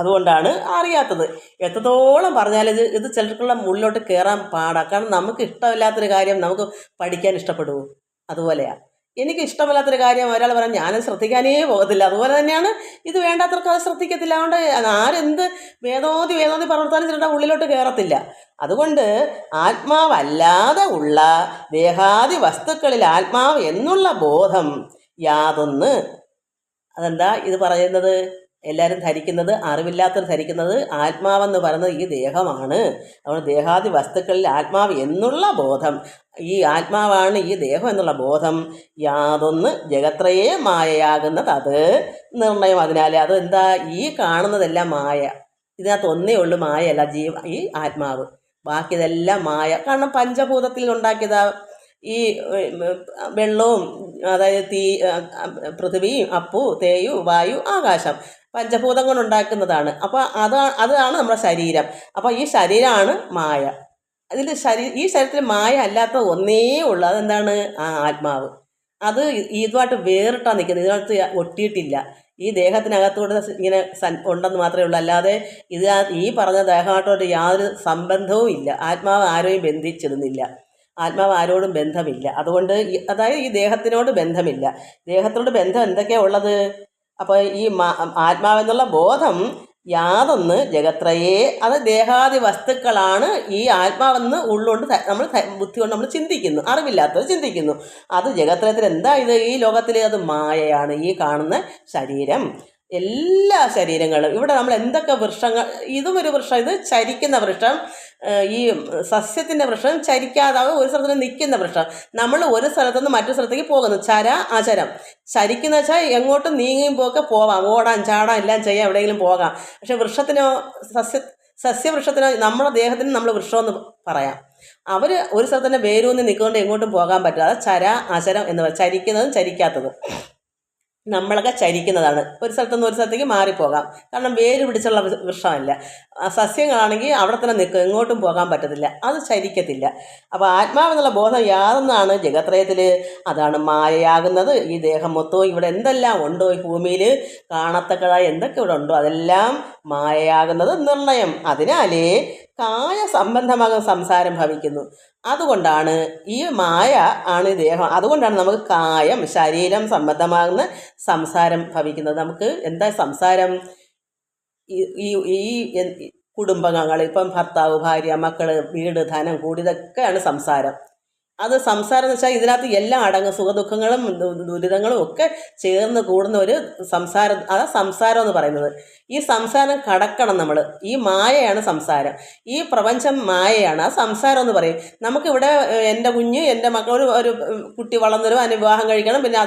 അതുകൊണ്ടാണ് അറിയാത്തത്. എത്രത്തോളം പറഞ്ഞാൽ ഇത് ചിലർക്കുള്ള മുകളിലോട്ട് കയറാൻ പാടാം. കാരണം നമുക്ക് ഇഷ്ടമില്ലാത്തൊരു കാര്യം നമുക്ക് പഠിക്കാൻ ഇഷ്ടപ്പെടുമോ? അതുപോലെയാണ്. എനിക്ക് ഇഷ്ടമില്ലാത്തൊരു കാര്യം ഒരാൾ പറയാൻ ഞാനത് ശ്രദ്ധിക്കാനേ പോകത്തില്ല. അതുപോലെ തന്നെയാണ് ഇത് വേണ്ടാത്തവർക്ക് അത് ശ്രദ്ധിക്കത്തില്ല. അതുകൊണ്ട് ആരെന്ത് വേദോതി പറഞ്ഞാലും ചിലരുടെ ഉള്ളിലോട്ട് കയറത്തില്ല. അതുകൊണ്ട് ആത്മാവല്ലാതെ ഉള്ള ദേഹാദി വസ്തുക്കളിൽ ആത്മാവ് എന്നുള്ള ബോധം യാതൊന്ന്, അതെന്താ ഇത് പറയുന്നത്? എല്ലാവരും ധരിക്കുന്നത്, അറിവില്ലാത്തവർ ധരിക്കുന്നത് ആത്മാവെന്ന് പറയുന്നത് ഈ ദേഹമാണ്. അതുകൊണ്ട് ദേഹാദി വസ്തുക്കളിൽ ആത്മാവ് എന്നുള്ള ബോധം, ഈ ആത്മാവാണ് ഈ ദേഹം എന്നുള്ള ബോധം യാതൊന്ന് ജഗത്രയേ മായയാകുന്നത് അത് നിർണയം. അതിനാൽ അതെന്താ? ഈ കാണുന്നതെല്ലാം മായ. ഇതിനകത്ത് ഒന്നേ ഉള്ളൂ മായയല്ല, ഈ ആത്മാവ്. ബാക്കി ഇതെല്ലാം മായ. കാരണം പഞ്ചഭൂതത്തിൽ ഉണ്ടാക്കിയതാ ഈ വെള്ളവും, അതായത് പൃഥ്വിയും അപ്പു തേയു വായു ആകാശം, പഞ്ചഭൂതം കൊണ്ടുണ്ടാക്കുന്നതാണ്. അപ്പോൾ അതാണ് നമ്മുടെ ശരീരം. അപ്പോൾ ഈ ശരീരമാണ് മായ. ഈ ശരീരത്തിൽ മായ അല്ലാത്ത ഒന്നേ ഉള്ളൂ, അതെന്താണ്? ആത്മാവ്. അത് ഇതുമായിട്ട് വേറിട്ടാണ് നിൽക്കുന്നത്, ഇതിനകത്ത് ഒട്ടിയിട്ടില്ല. ഈ ദേഹത്തിനകത്തൂടെ ഇങ്ങനെ ഉണ്ടെന്ന് മാത്രമേ ഉള്ളൂ. അല്ലാതെ ഈ പറഞ്ഞ ദേഹമായിട്ടോട്ട് യാതൊരു സംബന്ധവും ഇല്ല. ആത്മാവ് ആരെയും ബന്ധിച്ചിരുന്നില്ല, ആത്മാവ് ആരോടും ബന്ധമില്ല. അതുകൊണ്ട് അതായത് ഈ ദേഹത്തിനോട് ബന്ധമില്ല. ദേഹത്തിനോട് ബന്ധം എന്തൊക്കെയാണ് ഉള്ളത്? അപ്പോൾ ഈ ആത്മാവെന്നുള്ള ബോധം യാതൊന്ന് ജഗത്രയേ, അത് ദേഹാദി വസ്തുക്കളാണ് ഈ ആത്മാവെന്ന് ഉള്ളുകൊണ്ട് നമ്മൾ ബുദ്ധി കൊണ്ട് നമ്മൾ ചിന്തിക്കുന്നു, അറിവില്ലാത്തവർ ചിന്തിക്കുന്നു. അത് ജഗത്രയത്തിൽ എന്താ? ഇത് ഈ ലോകത്തിൽ അത് മായയാണ്. ഈ കാണുന്ന ശരീരം, എല്ലാ ശരീരങ്ങളും, ഇവിടെ നമ്മൾ എന്തൊക്കെ വൃക്ഷങ്ങൾ, ഇതും ഒരു വൃക്ഷം, ഇത് ചരിക്കുന്ന വൃക്ഷം. ഈ സസ്യത്തിൻ്റെ വൃക്ഷം ചരിക്കാതാവും, ഒരു സ്ഥലത്ത് നിൽക്കുന്ന വൃക്ഷം. നമ്മൾ ഒരു സ്ഥലത്തുനിന്ന് മറ്റൊരു സ്ഥലത്തേക്ക് പോകുന്നു, ചര അചരം. ചരിക്കുന്ന വെച്ചാൽ എങ്ങോട്ടും നീങ്ങിയുമ്പോഴൊക്കെ പോവാം, ഓടാൻ ചാടാൻ എല്ലാം ചെയ്യാം, എവിടെയെങ്കിലും പോകാം. പക്ഷെ വൃക്ഷത്തിനോ, സസ്യവൃക്ഷത്തിനോ, നമ്മുടെ ദേഹത്തിന് നമ്മൾ വൃക്ഷമെന്ന് പറയാം. അവർ ഒരു സ്ഥലത്ത് തന്നെ വേരൂന്നി നിൽക്കൊണ്ട് എങ്ങോട്ടും പോകാൻ പറ്റില്ല. അത് ചര അചരം എന്ന് പറയും, ചരിക്കുന്നതും ചരിക്കാത്തതും. നമ്മളൊക്കെ ചരിക്കുന്നതാണ്. ഒരു സ്ഥലത്തുനിന്ന് ഒരു സ്ഥലത്തേക്ക് മാറിപ്പോകാം. കാരണം വേര് പിടിച്ചുള്ള വൃക്ഷമല്ല. സസ്യങ്ങളാണെങ്കിൽ അവിടെ തന്നെ നിൽക്കും, എങ്ങോട്ടും പോകാൻ പറ്റത്തില്ല, അത് ചരിക്കത്തില്ല. അപ്പോൾ ആത്മാവെന്നുള്ള ബോധം യാതൊന്നാണ് ജഗത്രയത്തിൽ, അതാണ് മായയാകുന്നത്. ഈ ദേഹം മൊത്തവും ഇവിടെ എന്തെല്ലാം ഉണ്ടോ ഈ ഭൂമിയിൽ കാണത്തക്കതായി എന്തൊക്കെ ഇവിടെ ഉണ്ടോ അതെല്ലാം മായയാകുന്നത് നിർണയം. അതിനാലേ കായ സംബന്ധമാകുന്ന സംസാരം ഭവിക്കുന്നു. അതുകൊണ്ടാണ് ഈ മായ ആണ് ദേഹം. അതുകൊണ്ടാണ് നമുക്ക് കായം ശരീരം സംബന്ധമാകുന്ന സംസാരം ഭവിക്കുന്നത്. നമുക്ക് എന്താ സംസാരം? ഈ ഈ കുടുംബങ്ങൾ, ഇപ്പം ഭർത്താവ്, ഭാര്യ, മക്കൾ, വീട്, ധനം, കൂടി, ഇതൊക്കെയാണ് സംസാരം. അത് സംസാരം എന്ന് വെച്ചാൽ ഇതിനകത്ത് എല്ലാം അടങ്ങും. സുഖദുഃഖങ്ങളും ദുരിതങ്ങളും ഒക്കെ ചേർന്ന് കൂടുന്ന ഒരു സംസാരം, അതാ സംസാരം എന്ന് പറയുന്നത്. ഈ സംസാരം കടക്കണം നമ്മൾ. ഈ മായയാണ് സംസാരം. ഈ പ്രപഞ്ചം മായയാണ്, ആ സംസാരം എന്ന് പറയും. നമുക്കിവിടെ എൻ്റെ കുഞ്ഞ്, എൻ്റെ മക്കൾ, ഒരു കുട്ടി വളർന്നൊരു അതിന് വിവാഹം കഴിക്കണം, പിന്നെ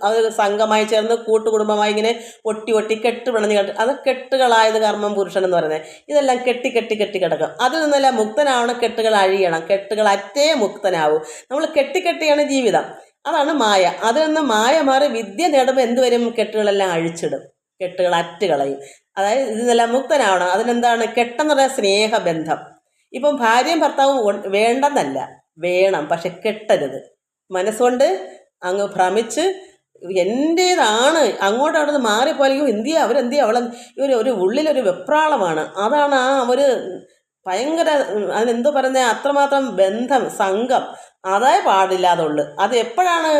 അത് സംഘമായി ചേർന്ന് കൂട്ടുകുടുംബമായി ഇങ്ങനെ ഒട്ടി കെട്ട് പിണഞ്ഞ് അത് കെട്ടുകളായത് കർമ്മം പുരുഷൻ എന്ന് പറയുന്നത്. ഇതെല്ലാം കെട്ടി കിടക്കും. അതിൽ നിന്നെല്ലാം മുക്തനാവണം. കെട്ടുകൾ അഴിയണം. കെട്ടുകൾ അറ്റേ മുക്തനാവും. നമ്മൾ കെട്ടിയാണ് ജീവിതം. അതാണ് മായ. അതിൽ നിന്ന് മായ മാറി വിദ്യ നേടുമ്പോൾ എന്തുവരും? കെട്ടുകളെല്ലാം അഴിച്ചിടും, കെട്ടുകൾ അറ്റുകളയും. അതായത് ഇതിനെല്ലാം മുക്തനാവണം. അതിനെന്താണ്? കെട്ടെന്ന് പറയുന്ന സ്നേഹബന്ധം. ഇപ്പം ഭാര്യയും ഭർത്താവും വേണ്ടെന്നല്ല, വേണം, പക്ഷെ കെട്ടരുത്. മനസ്സുകൊണ്ട് അങ്ങ് ഭ്രമിച്ച് എൻ്റേതാണ് അങ്ങോട്ട് അവിടെ നിന്ന് മാറിപ്പോലെങ്കിൽ എന്തിയാ അവളെ ഒരു ഉള്ളിലൊരു വെപ്രാളമാണ്. അതാണ് ആ ഒരു ഭയങ്കര, അതിനെന്തോ പറയുന്നത്, അത്രമാത്രം ബന്ധം, സംഘം, അതേ പാടില്ലാതുള്ളു. അത് എപ്പോഴാണ്?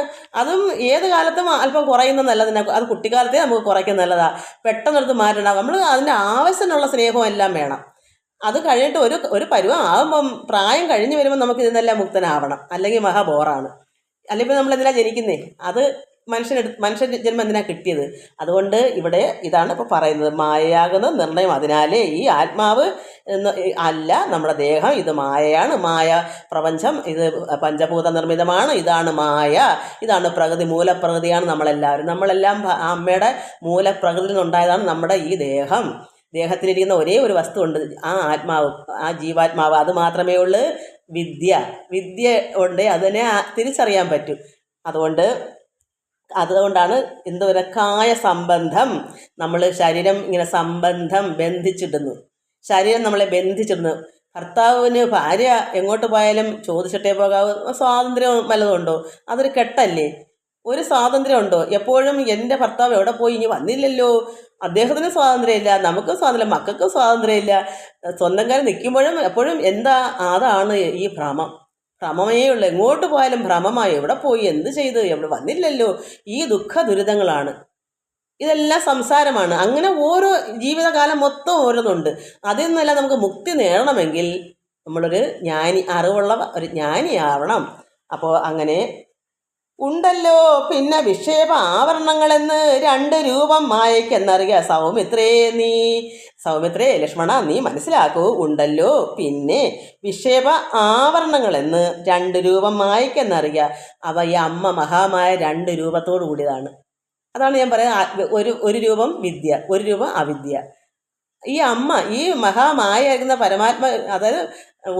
അതും ഏത് കാലത്തും അല്പം കുറയുന്നത് നല്ലതിനെ. അത് കുട്ടിക്കാലത്തേ നമുക്ക് കുറയ്ക്കുന്നത് നല്ലതാണ്. പെട്ടെന്നെടുത്ത് മാറ്റണം. നമ്മൾ അതിൻ്റെ ആവശ്യത്തിനുള്ള സ്നേഹവും എല്ലാം വേണം. അത് കഴിഞ്ഞിട്ട് ഒരു പരുവം ആകുമ്പം, പ്രായം കഴിഞ്ഞ് വരുമ്പോൾ നമുക്ക് ഇതിനെല്ലാം മുക്തനാവണം. അല്ലെങ്കിൽ മഹാബോറാണ്. അല്ലെങ്കിൽ നമ്മളെന്തിനാണ് ജനിക്കുന്നേ? അത് മനുഷ്യ ജന്മം എന്തിനാണ് കിട്ടിയത്? അതുകൊണ്ട് ഇവിടെ ഇതാണ് ഇപ്പോൾ പറയുന്നത്, മായയാകുന്ന നിർണയം. അതിനാലേ ഈ ആത്മാവ് അല്ല നമ്മുടെ ദേഹം, ഇത് മായയാണ്. മായ പ്രപഞ്ചം, ഇത് പഞ്ചഭൂത നിർമ്മിതമാണ്. ഇതാണ് മായ, ഇതാണ് പ്രകൃതി, മൂലപ്രകൃതിയാണ് നമ്മളെല്ലാം അമ്മയുടെ മൂലപ്രകൃതിയിൽ നിന്നുണ്ടായതാണ് നമ്മുടെ ഈ ദേഹം. ദേഹത്തിലിരിക്കുന്ന ഒരേ ഒരു വസ്തു ഉണ്ട്, ആ ആത്മാവ്, ആ ജീവാത്മാവ്. അത് മാത്രമേ ഉള്ളൂ വിദ്യ ഉണ്ട്, അതിനെ തിരിച്ചറിയാൻ പറ്റും. അതുകൊണ്ടാണ് എന്തോ കായ സംബന്ധം. നമ്മൾ ശരീരം ഇങ്ങനെ ബന്ധിച്ചിടുന്നു. ശരീരം നമ്മളെ ബന്ധിച്ചിടുന്നു. ഭർത്താവിന് ഭാര്യ എങ്ങോട്ട് പോയാലും ചോദിച്ചിട്ടേ പോകാവൂ. സ്വാതന്ത്ര്യം വല്ലതുണ്ടോ? അതൊരു കെട്ടല്ലേ? ഒരു സ്വാതന്ത്ര്യം ഉണ്ടോ? എപ്പോഴും എൻ്റെ ഭർത്താവ് എവിടെ പോയി, ഇനി വന്നില്ലല്ലോ, അദ്ദേഹത്തിന് സ്വാതന്ത്ര്യമില്ല, നമുക്ക് സ്വാതന്ത്ര്യം, മക്കൾക്ക് സ്വാതന്ത്ര്യമില്ല. സ്വന്തം കാര്യം നിൽക്കുമ്പോഴും എപ്പോഴും എന്താ? അതാണ് ഈ ഭ്രമമേ ഉള്ളൂ. എങ്ങോട്ട് പോയാലും ഭ്രമമായി. എവിടെ പോയി, എന്ത് ചെയ്ത്, എവിടെ വന്നില്ലല്ലോ, ഈ ദുഃഖ ദുരിതങ്ങളാണ്. ഇതെല്ലാം സംസാരമാണ്. അങ്ങനെ ഓരോ ജീവിതകാലം മൊത്തം ഓരോന്നുണ്ട്. അതിൽ നിന്നെല്ലാം നമുക്ക് മുക്തി നേടണമെങ്കിൽ നമ്മളൊരു അറിവുള്ള ഒരു ജ്ഞാനിയാവണം. അപ്പോൾ അങ്ങനെ ഉണ്ടല്ലോ പിന്നെ വിക്ഷേപ ആവരണങ്ങളെന്ന് 2 രൂപം മായയ്ക്കെന്നറിയുക. സൗമിത്രേ ലക്ഷ്മണ, നീ മനസ്സിലാക്കൂ. ഉണ്ടല്ലോ പിന്നെ വിക്ഷേപ ആവരണങ്ങളെന്ന് 2 രൂപം മായയ്ക്കെന്നറിയുക. അവ ഈ അമ്മ മഹാമായ 2 രൂപത്തോടു കൂടിയതാണ്. അതാണ് ഞാൻ പറയുന്നത്. ഒരു രൂപം വിദ്യ, ഒരു രൂപം അവിദ്യ. ഈ അമ്മ, ഈ മഹാമായായിരിക്കുന്ന പരമാത്മ, അതായത്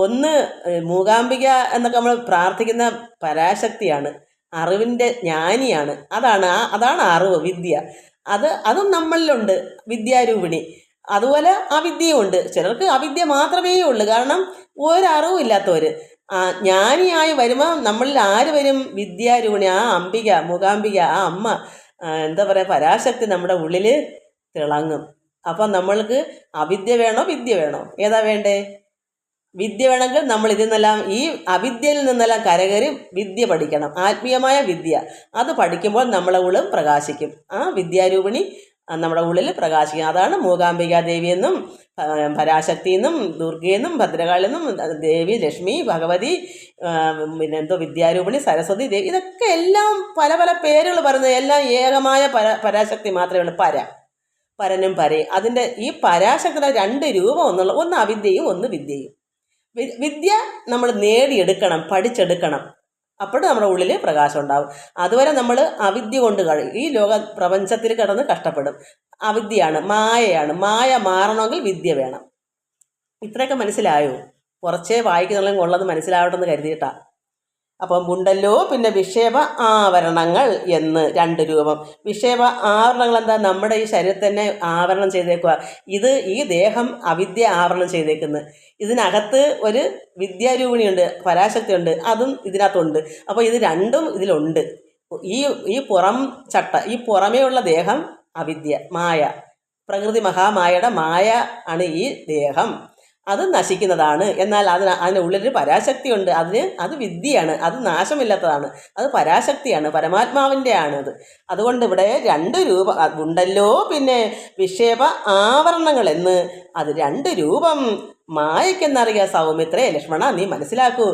ഒന്ന് മൂകാംബിക എന്നൊക്കെ നമ്മൾ പ്രാർത്ഥിക്കുന്ന പരാശക്തിയാണ്, അറിവിൻ്റെ ജ്ഞാനിയാണ്. അതാണ് അറിവ്, വിദ്യ. അതും നമ്മളിലുണ്ട്, വിദ്യാരൂപിണി. അതുപോലെ അവിദ്യയുണ്ട്. ചിലർക്ക് അവിദ്യ മാത്രമേ ഉള്ളൂ, കാരണം ഒരറിവും ഇല്ലാത്തവർ. ജ്ഞാനിയായി വരുമ്പോൾ നമ്മളിൽ ആര് വരും? വിദ്യാരൂപിണി, ആ അംബിക, മൂകാംബിക, ആ അമ്മ, എന്താ പറയുക, പരാശക്തി നമ്മുടെ ഉള്ളിൽ തിളങ്ങും. അപ്പം നമ്മൾക്ക് അവിദ്യ വേണോ വിദ്യ വേണോ? ഏതാ വേണ്ടേ? വിദ്യ വേണമെങ്കിൽ നമ്മൾ ഇതിൽ നിന്നെല്ലാം, ഈ അവിദ്യയിൽ നിന്നെല്ലാം കരകയറി വിദ്യ പഠിക്കണം. ആത്മീയമായ വിദ്യ. അത് പഠിക്കുമ്പോൾ നമ്മളെ ഉള്ളിൽ പ്രകാശിക്കും. ആ വിദ്യാരൂപിണി നമ്മുടെ ഉള്ളിൽ പ്രകാശിക്കും. അതാണ് മൂകാംബികാദേവി എന്നും പരാശക്തി എന്നും ദുർഗയെന്നും ഭദ്രകാളി എന്നും ദേവി, ലക്ഷ്മി, ഭഗവതി, പിന്നെ വിദ്യാരൂപിണി, സരസ്വതി ദേവി, ഇതൊക്കെ എല്ലാം പല പല പേരുകൾ പറയുന്നത്. എല്ലാം ഏകമായ പരാശക്തി മാത്രമേ ഉള്ളൂ. പരനും പരയും. അതിൻ്റെ ഈ പരാശക്തിയുടെ 2 രൂപം ഒന്ന് അവിദ്യയും ഒന്ന് വിദ്യയും. വിദ്യ നമ്മൾ നേടിയെടുക്കണം, പഠിച്ചെടുക്കണം. അപ്പോൾ നമ്മുടെ ഉള്ളിൽ പ്രകാശം ഉണ്ടാവും. അതുവരെ നമ്മൾ അവിദ്യ കൊണ്ട് ഈ പ്രപഞ്ചത്തിൽ കിടന്ന് കഷ്ടപ്പെടും. അവിദ്യയാണ്, മായയാണ്. മായ മാറണമെങ്കിൽ വിദ്യ വേണം. ഇത്രയൊക്കെ മനസ്സിലായോ? കുറച്ചേ വായിക്കുന്നുള്ളതും ഉള്ളത് മനസ്സിലാവട്ടെ എന്ന് കരുതിയിട്ടാ. അപ്പം ഉണ്ടല്ലോ പിന്നെ വിക്ഷേപ ആവരണങ്ങൾ എന്ന് 2 രൂപം. വിക്ഷേപ ആവരണങ്ങൾ എന്താ? നമ്മുടെ ഈ ശരീരത്തിൽ തന്നെ ആവരണം ചെയ്തേക്കുക. ഈ ദേഹം അവിദ്യ ആവരണം ചെയ്തേക്കുന്നത്. ഇതിനകത്ത് ഒരു വിദ്യാരൂപിണിയുണ്ട്, പരാശക്തിയുണ്ട്, അതും ഇതിനകത്തുണ്ട്. അപ്പോൾ ഇത് രണ്ടും ഇതിലുണ്ട്. ഈ ഈ പുറം ചട്ട, ഈ പുറമേ ഉള്ള ദേഹം അവിദ്യ, മായ, പ്രകൃതി മഹാമായയുടെ മായ ആണ് ഈ ദേഹം. അത് നശിക്കുന്നതാണ്. എന്നാൽ അതിന് ഉള്ളിലൊരു പരാശക്തിയുണ്ട്. അത് വിദ്യയാണ്, അത് നാശമില്ലാത്തതാണ്, അത് പരാശക്തിയാണ്, പരമാത്മാവിൻ്റെ ആണത്. അതുകൊണ്ട് ഇവിടെ 2 രൂപ ഉണ്ടല്ലോ പിന്നെ വിക്ഷേപ ആവരണങ്ങൾ എന്ന്. അത് 2 രൂപം മായയ്ക്കെന്നറിയാം സൗമിത്രേ. ലക്ഷ്മണ, നീ മനസ്സിലാക്കൂ,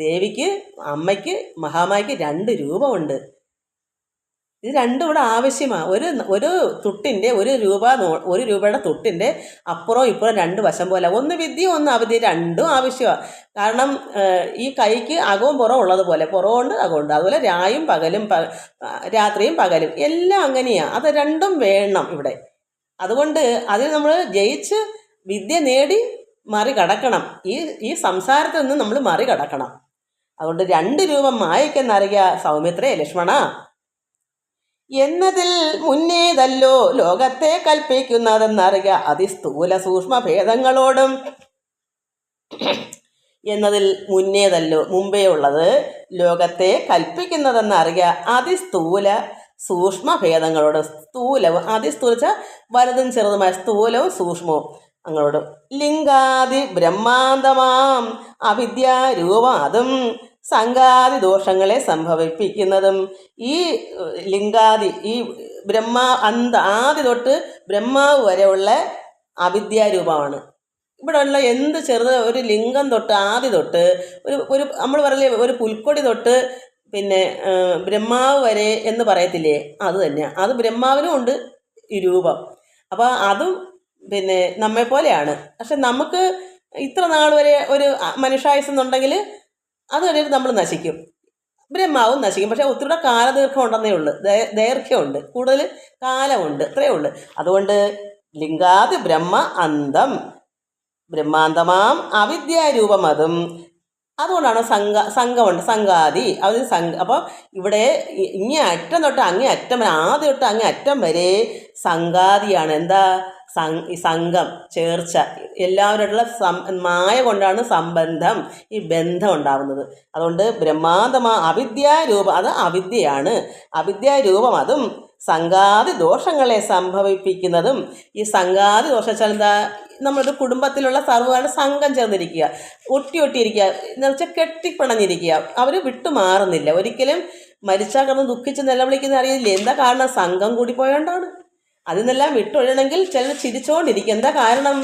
ദേവിക്ക്, അമ്മയ്ക്ക്, മഹാമായയ്ക്ക് 2 രൂപമുണ്ട്. ഇത് രണ്ടും ഇവിടെ ആവശ്യമാണ്. ഒരു തുട്ടിൻ്റെ 1 രൂപയുടെ തുട്ടിൻ്റെ അപ്പുറവും ഇപ്പുറം 2 വശം പോലെ, ഒന്ന് വിദ്യ ഒന്ന് അവധി, രണ്ടും ആവശ്യമാണ്. കാരണം ഈ കൈക്ക് അകവും പുറവും ഉള്ളതുപോലെ, പുറമുണ്ട് അകമുണ്ട്, അതുപോലെ രാത്രിയും പകലും എല്ലാം അങ്ങനെയാണ്. അത് രണ്ടും വേണം ഇവിടെ. അതുകൊണ്ട് അതിൽ നമ്മൾ ജയിച്ച് വിദ്യ നേടി മറികടക്കണം. ഈ സംസാരത്തിൽ നിന്ന് നമ്മൾ മറികടക്കണം. അതുകൊണ്ട് 2 രൂപം മായയ്ക്കെന്നറിയുക സൗമിത്രേ ലക്ഷ്മണ. എന്നതിൽ മുന്നേതല്ലോ ലോകത്തെ കൽപ്പിക്കുന്നതെന്നറിയുക അതിസ്ഥൂല സൂക്ഷ്മ ഭേദങ്ങളോടും. എന്നതിൽ മുന്നേതല്ലോ, മുമ്പേ ഉള്ളത്, ലോകത്തെ കൽപ്പിക്കുന്നതെന്നറിയുക അതിസ്ഥൂല സൂക്ഷ്മ ഭേദങ്ങളോട്. സ്ഥൂലവും അതിസ്ഥൂല വലുതും ചെറുതുമായ സ്ഥൂലവും സൂക്ഷ്മവും അങ്ങോട്ടും. ലിംഗാദി ബ്രഹ്മാന്തമാം അവിദ്യാരൂപം അതും സംഘാതി ദോഷങ്ങളെ സംഭവിപ്പിക്കുന്നതും. ഈ ലിംഗാദി, ഈ ആദി തൊട്ട് ബ്രഹ്മാവ് വരെയുള്ള അവിദ്യാരൂപമാണ്. ഇവിടെ ഉള്ള എന്ത് ചെറുത്, ഒരു ലിംഗം തൊട്ട് ആദി തൊട്ട് ഒരു നമ്മൾ പറയില്ലേ, ഒരു പുൽക്കൊടി തൊട്ട് പിന്നെ ബ്രഹ്മാവ് വരെ എന്ന് പറയത്തില്ലേ, അത് തന്നെയാണ്. അത് ബ്രഹ്മാവിനും ഉണ്ട് ഈ രൂപം. അപ്പോൾ അതും പിന്നെ നമ്മെപ്പോലെയാണ്. പക്ഷെ നമുക്ക് ഇത്ര നാൾ വരെ ഒരു മനുഷ്യായുസ്സെന്നുണ്ടെങ്കിൽ അത് കഴിഞ്ഞിട്ട് നമ്മൾ നശിക്കും, ബ്രഹ്മാവും നശിക്കും. പക്ഷേ ഒത്തിരി കാലദീർഘം ഉണ്ടെന്നേ ഉള്ളൂ, ദൈർഘ്യമുണ്ട്, കൂടുതൽ കാലമുണ്ട്, അത്രയേ ഉള്ളൂ. അതുകൊണ്ട് ലിംഗാദി ബ്രഹ്മാന്തമാം അവിദ്യാരൂപം അതും. അതുകൊണ്ടാണ് സംഘമുണ്ട്, സംഘാതി. അപ്പോൾ ഇവിടെ ഇങ്ങേ അറ്റം തൊട്ട് അങ്ങേ അറ്റം വരെ, ആദ്യം തൊട്ട് അങ്ങേ അറ്റം വരെ സംഘാതിയാണ്. എന്താ? ഈ സംഘം, ചേർച്ച, എല്ലാവരോടുള്ള മായ കൊണ്ടാണ് സംബന്ധം, ഈ ബന്ധം ഉണ്ടാവുന്നത്. അതുകൊണ്ട് ബ്രഹ്മാന്തമാ അവിദ്യാരൂപം, അത് അവിദ്യയാണ്. അവിദ്യാരൂപം അതും സംഘാതി ദോഷങ്ങളെ സംഭവിപ്പിക്കുന്നതും. ഈ സംഘാതി ദോഷം വെച്ചാൽ എന്താ? നമ്മുടെ കുടുംബത്തിലുള്ള സർവ്വമാണ് സംഘം ചേർന്നിരിക്കുക, ഒട്ടിയിരിക്കുക, എന്ന് വെച്ചാൽ കെട്ടിപ്പിണഞ്ഞിരിക്കുക, അവർ വിട്ടുമാറുന്നില്ല. ഒരിക്കലും മരിച്ചാൽ കിടന്ന് ദുഃഖിച്ച് നിലവിളിക്കുന്ന അറിയില്ലേ? എന്താ കാരണം? സംഘം കൂടിപ്പോയോണ്ടാണ്. അതിൽ നിന്നെല്ലാം വിട്ടൊഴിയണമെങ്കിൽ ചിലർ ചിരിച്ചുകൊണ്ടിരിക്കും. എന്താ കാരണം?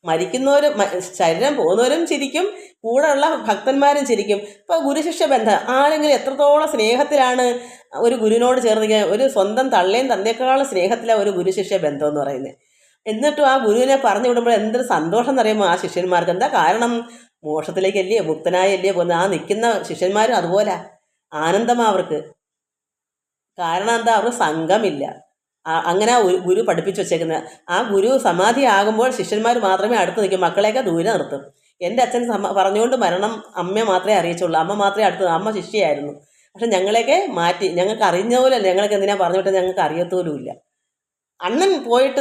മരിക്കുന്നവരും ശരീരം പോകുന്നവരും ചിരിക്കും, കൂടെയുള്ള ഭക്തന്മാരും ചിരിക്കും. ഇപ്പോൾ ഗുരുശിഷ്യ ബന്ധം, ആരെങ്കിലും എത്രത്തോളം സ്നേഹത്തിലാണ് ഒരു ഗുരുവിനോട് ചേർന്ന്, ഒരു സ്വന്തം തള്ളയും തന്തേക്കാളും സ്നേഹത്തിലാണ് ഒരു ഗുരുശിഷ്യ ബന്ധം എന്ന് പറയുന്നത്. എന്നിട്ടും ആ ഗുരുവിനെ പറഞ്ഞു വിടുമ്പോൾ എന്തൊരു സന്തോഷം എന്നറിയുമ്പോൾ ആ ശിഷ്യന്മാർക്ക്. എന്താ കാരണം? മോക്ഷത്തിലേക്കല്ലേ, മുക്തനായല്ലേ പോകുന്നത്. ആ നിൽക്കുന്ന ശിഷ്യന്മാരും അതുപോലെ ആനന്ദമാണ് അവർക്ക്. കാരണം എന്താ? അവർക്ക് സംഘമില്ല. അങ്ങനെ ഗുരു പഠിപ്പിച്ചു വെച്ചേക്കുന്നത്. ആ ഗുരു സമാധി ആകുമ്പോൾ ശിഷ്യന്മാർ മാത്രമേ അടുത്ത് നിൽക്കും, മക്കളെയൊക്കെ ദൂരെ നിർത്തും. എൻ്റെ അച്ഛൻ പറഞ്ഞുകൊണ്ട് മരണം അമ്മയെ മാത്രമേ അറിയിച്ചുള്ളൂ, അമ്മ മാത്രമേ അടുത്ത്, അമ്മ ശിഷ്യയായിരുന്നു. പക്ഷെ ഞങ്ങളെയൊക്കെ മാറ്റി, ഞങ്ങൾക്ക് അറിഞ്ഞ പോലെ ഞങ്ങൾക്ക് എന്തിനാ പറഞ്ഞു വിട്ടത് ഞങ്ങൾക്ക് അറിയത്തോലുമില്ല. അണ്ണൻ പോയിട്ട്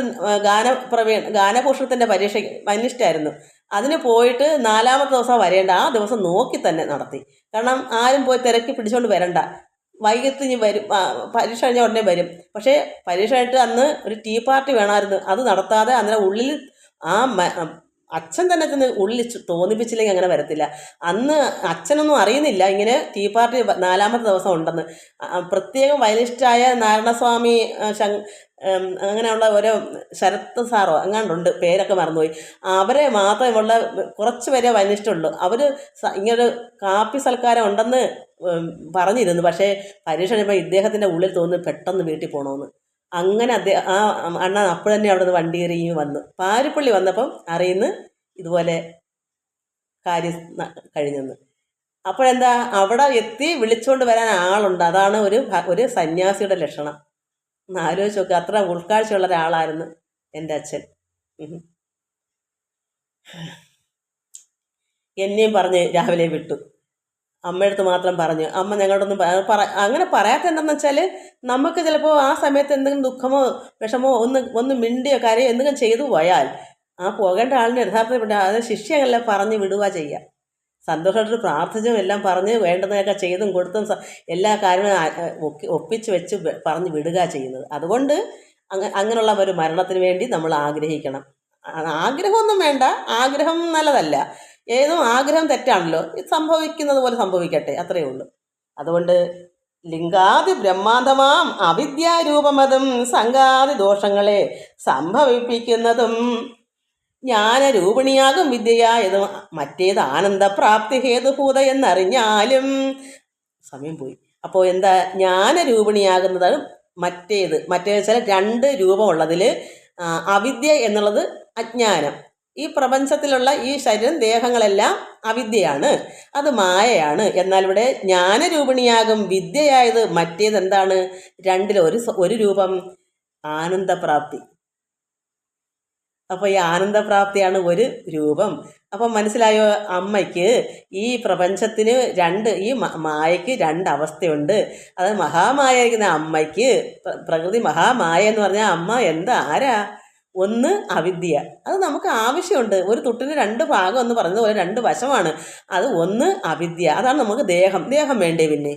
ഗാനഭൂഷണത്തിൻ്റെ പരീക്ഷ വനിഷ്ഠായിരുന്നു. അതിന് പോയിട്ട് 4ാമത്തെ ദിവസം വരേണ്ട, ആ ദിവസം നോക്കി തന്നെ നടത്തി. കാരണം ആരും പോയി തിരക്കി പിടിച്ചുകൊണ്ട് വരണ്ട, വൈകിട്ട് ഇനി വരും, പരീക്ഷ കഴിഞ്ഞ ഉടനെ വരും. പക്ഷേ പരീക്ഷ കഴിഞ്ഞിട്ട് അന്ന് ഒരു ടീ പാർട്ടി വേണമായിരുന്നു, അത് നടത്താതെ അന്നേരം ഉള്ളിൽ ആ അച്ഛൻ തന്നെ ചെന്ന് ഉള്ളിൽ തോന്നിപ്പിച്ചില്ലെങ്കിൽ അങ്ങനെ വരത്തില്ല. അന്ന് അച്ഛനൊന്നും അറിയുന്നില്ല ഇങ്ങനെ ടീ പാർട്ടി 4ാമത്തെ ദിവസം ഉണ്ടെന്ന്. പ്രത്യേകം വയലിസ്റ്റായ നാരായണസ്വാമി അങ്ങനെയുള്ള ഓരോ ശരത്ത് സാറോ അങ്ങാണ്ടുണ്ട്, പേരൊക്കെ മറന്നുപോയി. അവരെ മാത്രമുള്ള കുറച്ച് പേരെ വയലിസ്റ്റുള്ളൂ. അവർ ഇങ്ങനൊരു കാപ്പി സൽക്കാരം ഉണ്ടെന്ന് പറഞ്ഞിരുന്നു. പക്ഷേ പരീക്ഷ കഴിയുമ്പോൾ ഇദ്ദേഹത്തിൻ്റെ ഉള്ളിൽ തോന്നുന്നു പെട്ടെന്ന് വീട്ടിൽ പോകണമെന്ന്. അങ്ങനെ ആ അണ്ണ അപ്പോൾ തന്നെ അവിടെ നിന്ന് വണ്ടി കയറി വന്നു. പാരിപ്പള്ളി വന്നപ്പം അറിയുന്നു ഇതുപോലെ കാര്യം കഴിഞ്ഞെന്ന്. അപ്പോഴെന്താ, അവിടെ എത്തി വിളിച്ചുകൊണ്ട് വരാൻ ആളുണ്ട്. അതാണ് ഒരു സന്യാസിയുടെ ലക്ഷണം. ഒന്ന് ആലോചിച്ച് നോക്കുക, അത്ര ഉൾക്കാഴ്ചയുള്ള ഒരാളായിരുന്നു എൻ്റെ അച്ഛൻ. എന്നെയും പറഞ്ഞ് രാവിലെ വിട്ടു. അമ്മയടുത്ത് മാത്രം പറഞ്ഞു. അമ്മ ഞങ്ങളോടൊന്നും അങ്ങനെ പറയാത്ത എന്താണെന്ന് വെച്ചാൽ, നമുക്ക് ചിലപ്പോൾ ആ സമയത്ത് എന്തെങ്കിലും ദുഃഖമോ വിഷമോ ഒന്ന് മിണ്ടിയോ കരയോ എന്തെങ്കിലും ചെയ്തു പോയാൽ ആ പോകേണ്ട ആളിനെ യഥാർത്ഥത്തിൽ അത് ശിക്ഷയെല്ലാം പറഞ്ഞ് വിടുക ചെയ്യുക. സന്തോഷമായിട്ട് പ്രാർത്ഥിച്ചും എല്ലാം പറഞ്ഞ് വേണ്ടുന്നതൊക്കെ ചെയ്തും കൊടുത്തും എല്ലാ കാര്യങ്ങളും ഒപ്പിച്ച് വെച്ച് പറഞ്ഞ് വിടുക ചെയ്യുന്നത്. അതുകൊണ്ട് അങ്ങനെയുള്ള ഒരു മരണത്തിന് വേണ്ടി നമ്മൾ ആഗ്രഹിക്കണം. ആഗ്രഹമൊന്നും വേണ്ട, ആഗ്രഹം നല്ലതല്ല. ഏതും ആഗ്രഹം തെറ്റാണല്ലോ. ഇത് സംഭവിക്കുന്നത് പോലെ സംഭവിക്കട്ടെ, അത്രയേ ഉള്ളൂ. അതുകൊണ്ട് ലിംഗാദി ബ്രഹ്മാന്തമാം അവിദ്യാരൂപമതും സംഘാതി ദോഷങ്ങളെ സംഭവിപ്പിക്കുന്നതും ജ്ഞാനരൂപിണിയാകും വിദ്യയായതും മറ്റേത് ആനന്ദപ്രാപ്തി ഹേതുഭൂത എന്നറിഞ്ഞാലും. സമയം പോയി. അപ്പോൾ എന്താ ജ്ഞാനരൂപിണിയാകുന്നത്? മറ്റേത് വെച്ചാൽ രണ്ട് രൂപമുള്ളതിൽ അവിദ്യ എന്നുള്ളത് അജ്ഞാനം. ഈ പ്രപഞ്ചത്തിലുള്ള ഈ ശരീരം ദേഹങ്ങളെല്ലാം അവിദ്യയാണ്, അത് മായയാണ്. എന്നാൽ ഇവിടെ ജ്ഞാനരൂപിണിയാകും വിദ്യയായത് മറ്റേത് എന്താണ്? രണ്ടിൽ ഒരു രൂപം ആനന്ദപ്രാപ്തി. അപ്പോൾ ഈ ആനന്ദപ്രാപ്തിയാണ് ഒരു രൂപം. അപ്പം മനസ്സിലായോ? അമ്മയ്ക്ക് ഈ പ്രപഞ്ചത്തിന് ഈ മായയ്ക്ക് രണ്ട് അവസ്ഥയുണ്ട്. അത് മഹാമായിരിക്കുന്ന അമ്മയ്ക്ക്, പ്രകൃതി മഹാമായ എന്ന് പറഞ്ഞാൽ അമ്മ ആരാ? ഒന്ന് അവിദ്യ, അത് നമുക്ക് ആവശ്യമുണ്ട്. ഒരു തുട്ടിന് രണ്ട് ഭാഗം എന്ന് പറഞ്ഞതുപോലെ രണ്ട് വശമാണ്. അത് ഒന്ന് അവിദ്യ, അതാണ് നമുക്ക് ദേഹം വേണ്ടേ? പിന്നെ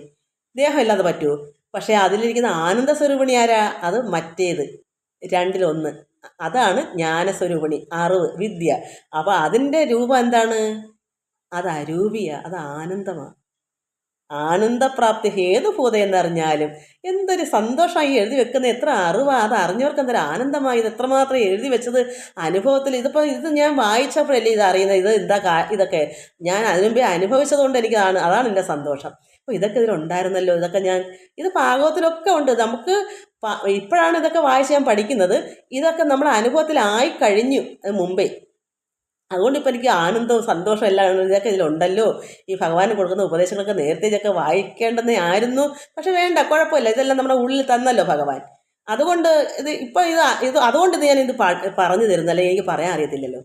ദേഹം ഇല്ലാതെ പറ്റുമോ? പക്ഷേ അതിലിരിക്കുന്ന ആനന്ദ സ്വരൂപിണി ആരാ? അത് മറ്റേത് രണ്ടിലൊന്ന്, അതാണ് ജ്ഞാനസ്വരൂപിണി, അറിവ്, വിദ്യ. അപ്പോൾ അതിൻ്റെ രൂപം എന്താണ്? അത് അരൂപിയ, അത് ആനന്ദമാണ്. ആനന്ദപ്രാപ്തി ഹേതുഭൂത എന്നറിഞ്ഞാലും. എന്തൊരു സന്തോഷമായി എഴുതി വെക്കുന്ന, എത്ര അറിവാണ്! അത് അറിഞ്ഞവർക്ക് എന്തൊരു ആനന്ദമായി! ഇത് എത്രമാത്രം എഴുതി വെച്ചത് അനുഭവത്തിൽ. ഇത് ഞാൻ വായിച്ചപ്പോഴല്ലേ ഇത് അറിയുന്നത്. ഇതൊക്കെ ഞാൻ അതിനുമുമ്പേ അനുഭവിച്ചതുകൊണ്ട് അതാണ് എൻ്റെ സന്തോഷം. അപ്പോൾ ഇതൊക്കെ ഇതിലുണ്ടായിരുന്നല്ലോ. ഇത് ഭാഗവത്തിലൊക്കെ ഉണ്ട്. നമുക്ക് ഇപ്പോഴാണ് ഇതൊക്കെ വായിച്ച് ഞാൻ പഠിക്കുന്നത്. ഇതൊക്കെ നമ്മുടെ അനുഭവത്തിലായി കഴിഞ്ഞു മുമ്പേ. അതുകൊണ്ട് ഇപ്പോൾ എനിക്ക് ആനന്ദവും സന്തോഷവും എല്ലാം ഇതൊക്കെ ഇതിലുണ്ടല്ലോ. ഈ ഭഗവാൻ കൊടുക്കുന്ന ഉപദേശങ്ങളൊക്കെ നേരത്തെ ഇതൊക്കെ വായിക്കേണ്ടതേ ആയിരുന്നു. പക്ഷെ വേണ്ട, കുഴപ്പമില്ല, ഇതെല്ലാം നമ്മുടെ ഉള്ളിൽ തന്നല്ലോ ഭഗവാൻ. അതുകൊണ്ട് അതുകൊണ്ട് ഞാനിത് പറഞ്ഞു തരുന്നു, അല്ലെങ്കിൽ എനിക്ക് പറയാൻ അറിയത്തില്ലല്ലോ.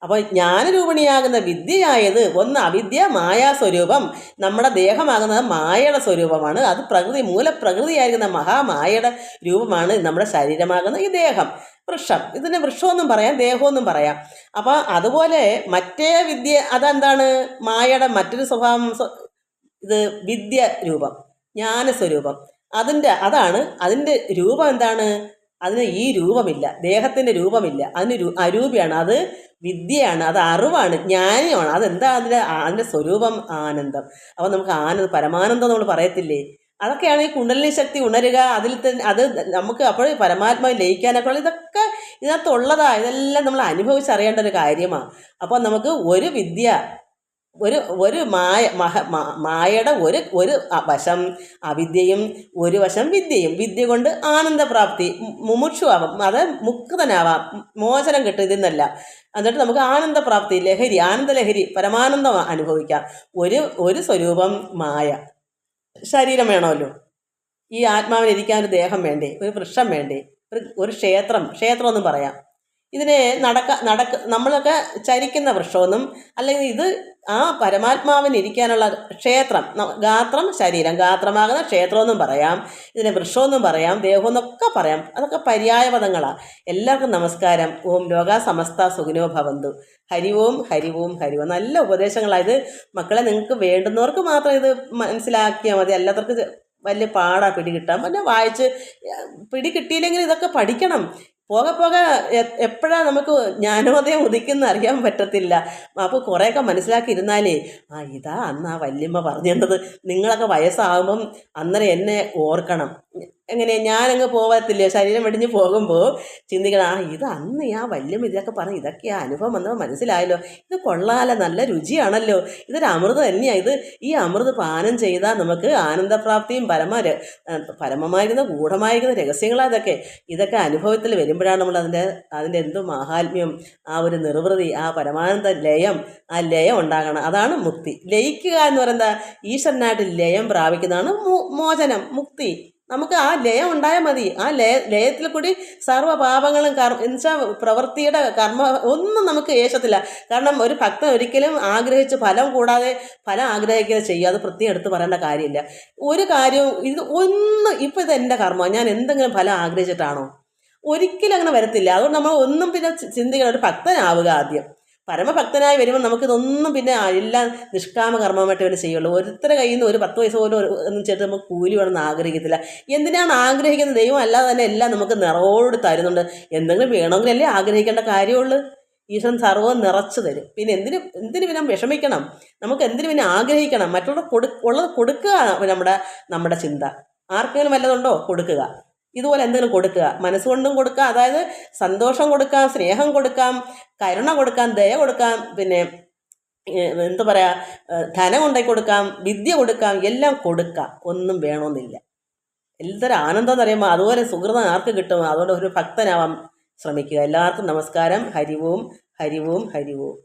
അപ്പോൾ ജ്ഞാനരൂപിണിയാകുന്ന വിദ്യയായത് ഒന്ന് അവിദ്യ, മായാസ്വരൂപം. നമ്മുടെ ദേഹമാകുന്നത് മായയുടെ സ്വരൂപമാണ്. അത് മൂലപ്രകൃതിയായിരിക്കുന്ന മഹാമായയുടെ രൂപമാണ് നമ്മുടെ ശരീരമാകുന്ന ഈ ദേഹം. വൃക്ഷം, ഇതിന് വൃക്ഷമെന്നും പറയാം, ദേഹമെന്നും പറയാം. അപ്പോൾ അതുപോലെ മറ്റേ വിദ്യ അതെന്താണ്? മായയുടെ മറ്റൊരു സ്വഭാവം. ഇത് വിദ്യ രൂപം, ജ്ഞാനസ്വരൂപം. അതാണ് അതിൻ്റെ രൂപം. എന്താണ്? അതിന് ഈ രൂപമില്ല, ദേഹത്തിൻ്റെ രൂപമില്ല. അതിന് അരൂപിയാണ്, അത് വിദ്യയാണ്, അത് അറിവാണ്, ജ്ഞാനമാണ്. അതെന്താ? അതിൻ്റെ സ്വരൂപം ആനന്ദം. അപ്പോൾ നമുക്ക് പരമാനന്ദം നമ്മൾ പറയത്തില്ലേ? അതൊക്കെയാണ് ഈ കുണ്ടലിനി ശക്തി ഉണരുക. അത് നമുക്ക് അപ്പോൾ പരമാത്മാവിൽ ലയിക്കാനൊക്കെ ഉള്ള ഇതൊക്കെ ഇതിനകത്തുള്ളതാ. ഇതെല്ലാം നമ്മൾ അനുഭവിച്ചറിയേണ്ട ഒരു കാര്യമാണ്. അപ്പോൾ നമുക്ക് ഒരു വിദ്യ, ഒരു മായയുടെ ഒരു വശം അവിദ്യയും ഒരു വശം വിദ്യയും. വിദ്യ കൊണ്ട് ആനന്ദപ്രാപ്തി, മുമുക്ഷുവാവാം, അത് മുക്തനാവാം, മോചനം കിട്ടും ഇതിന്നല്ല. എന്നിട്ട് നമുക്ക് ആനന്ദപ്രാപ്തി, ലഹരി, ആനന്ദലഹരി, പരമാനന്ദം അനുഭവിക്കാം. ഒരു സ്വരൂപം മായ. ശരീരം വേണമല്ലോ, ഈ ആത്മാവിനിരിക്കാൻ ഒരു ദേഹം വേണ്ടേ, ഒരു വൃക്ഷം വേണ്ടേ, ഒരു ക്ഷേത്രമെന്നും പറയാം. ഇതിനെ നമ്മളൊക്കെ ചരിക്കുന്ന വൃക്ഷമെന്നും, അല്ലെങ്കിൽ ഇത് ആ പരമാത്മാവിനിരിക്കാനുള്ള ക്ഷേത്രം, ഗാത്രം, ശരീരം, ഗാത്രമാകുന്ന ക്ഷേത്രമെന്നും പറയാം. ഇതിനെ വൃക്ഷമെന്നും പറയാം, ദേഹമെന്നൊക്കെ പറയാം. അതൊക്കെ പര്യായപദങ്ങളാണ്. എല്ലാവർക്കും നമസ്കാരം. ഓം ലോകാ സമസ്ത സുഖിനോ ഭവന്തു. ഹരി ഓം, ഹരി ഓം, ഹരി ഓം. നല്ല ഉപദേശങ്ങളായത്. മക്കളെ, നിങ്ങൾക്ക് വേണ്ടുന്നവർക്ക് മാത്രം ഇത് മനസ്സിലാക്കിയാൽ മതി. അല്ലാത്തവർക്ക് വലിയ പാടാ പിടികിട്ടാൻ. പിന്നെ വായിച്ച് പിടികിട്ടിയില്ലെങ്കിൽ ഇതൊക്കെ പഠിക്കണം. പോകെ എപ്പോഴാണ് നമുക്ക് ജ്ഞാനോദയം ഉദിക്കുന്ന അറിയാൻ പറ്റത്തില്ല. അപ്പോൾ കുറേയൊക്കെ മനസ്സിലാക്കിയിരുന്നാലേ ഇതാ അന്ന് ആ വല്യമ്മ പറഞ്ഞു തന്നത്. നിങ്ങളൊക്കെ വയസ്സാകുമ്പം അന്നേരം എന്നെ ഓർക്കണം. എങ്ങനെ ഞാനങ്ങ് പോകത്തില്ലേ, ശരീരം വെടിഞ്ഞ് പോകുമ്പോൾ ചിന്തിക്കണം, ഇത് അന്ന് ആ വല്യമ്മ ഇതൊക്കെ പറഞ്ഞു, ഇതൊക്കെ ആ അനുഭവം വന്നപ്പോൾ മനസ്സിലായല്ലോ, ഇത് കൊള്ളാല, നല്ല രുചിയാണല്ലോ, ഇതൊരു അമൃത് തന്നെയാണ്. ഈ അമൃത് പാനം ചെയ്താൽ നമുക്ക് ആനന്ദപ്രാപ്തിയും പരമമായിരിക്കുന്ന ഗൂഢമായിരിക്കുന്ന രഹസ്യങ്ങളാണ് ഇതൊക്കെ അനുഭവത്തിൽ വരുമ്പോഴാണ് നമ്മൾ അതിൻ്റെ എന്തും മാഹാത്മ്യം, ആ ഒരു നിർവൃതി, ആ പരമാനന്ദ ലയം, ആ ലയം ഉണ്ടാകണം. അതാണ് മുക്തി. ലയിക്കുക എന്ന് പറയുന്നത് ഈശ്വരനായിട്ട് ലയം പ്രാപിക്കുന്നതാണ് മോചനം, മുക്തി. നമുക്ക് ആ ലയം ഉണ്ടായാൽ മതി. ആ ലയത്തിൽ കൂടി സർവ്വ പാപങ്ങളും എന്നുവെച്ചാൽ പ്രവൃത്തിയുടെ കർമ്മ ഒന്നും നമുക്ക് ഏശത്തില്ല. കാരണം ഒരു ഭക്തൻ ഒരിക്കലും ആഗ്രഹിച്ച് ഫലം കൂടാതെ ഫലം ആഗ്രഹിക്കാതെ ചെയ്യുക. അത് പ്രത്യേകം എടുത്ത് പറയേണ്ട കാര്യമില്ല. ഒരു കാര്യവും ഇപ്പം ഇത് എൻ്റെ കർമ്മം, ഞാൻ എന്തെങ്കിലും ഫലം ആഗ്രഹിച്ചിട്ടാണോ? ഒരിക്കലും അങ്ങനെ വരത്തില്ല. അതുകൊണ്ട് നമ്മൾ ഒന്നും പിന്നെ ചിന്തിക്കണം. ഒരു ഭക്തനാവുക ആദ്യം. പരമഭക്തനായി വരുമ്പോൾ നമുക്കിതൊന്നും പിന്നെ എല്ലാം നിഷ്കാമ കർമ്മമായിട്ട് ഇവർ ചെയ്യുള്ളൂ. ഓരോരുത്തരുടെ കയ്യിൽ നിന്ന് ഒരു 10 പൈസ പോലും ഒന്നും ചേർത്ത് നമുക്ക് കൂലി വേണമെന്ന് ആഗ്രഹിക്കത്തില്ല. എന്തിനാണ് ആഗ്രഹിക്കുന്നത്? ദൈവം അല്ലാതെ തന്നെ എല്ലാം നമുക്ക് നിറവോട് തരുന്നുണ്ട്. എന്തെങ്കിലും വേണമെങ്കിലല്ലേ ആഗ്രഹിക്കേണ്ട കാര്യമുള്ളൂ. ഈശ്വരൻ സർവ്വം നിറച്ചു തരും. പിന്നെ എന്തിന് പിന്നെ വിഷമിക്കണം? നമുക്ക് എന്തിനു പിന്നെ ആഗ്രഹിക്കണം? മറ്റുള്ളവർ ഉള്ളത് കൊടുക്കുക നമ്മുടെ ചിന്ത. ആർക്കെങ്കിലും വല്ലതുണ്ടോ? കൊടുക്കുക. ഇതുപോലെ എന്തെങ്കിലും കൊടുക്കുക, മനസ്സുകൊണ്ടും കൊടുക്കുക. അതായത് സന്തോഷം കൊടുക്കാം, സ്നേഹം കൊടുക്കാം, കരുണ കൊടുക്കാം, ദയ കൊടുക്കാം, പിന്നെ എന്താ പറയുക, ധനം ഉണ്ടാക്കി കൊടുക്കാം, വിദ്യ കൊടുക്കാം, എല്ലാം കൊടുക്കാം. ഒന്നും വേണമെന്നില്ല. എന്തൊരു ആനന്ദം എന്ന് പറയുമ്പോൾ അതുപോലെ സുഹൃതം ആർക്ക് കിട്ടും? അതുകൊണ്ട് ഒരു ഭക്തനാവാൻ ശ്രമിക്കുക. എല്ലാവർക്കും നമസ്കാരം. ഹരി ഓം, ഹരി ഓം, ഹരി ഓം.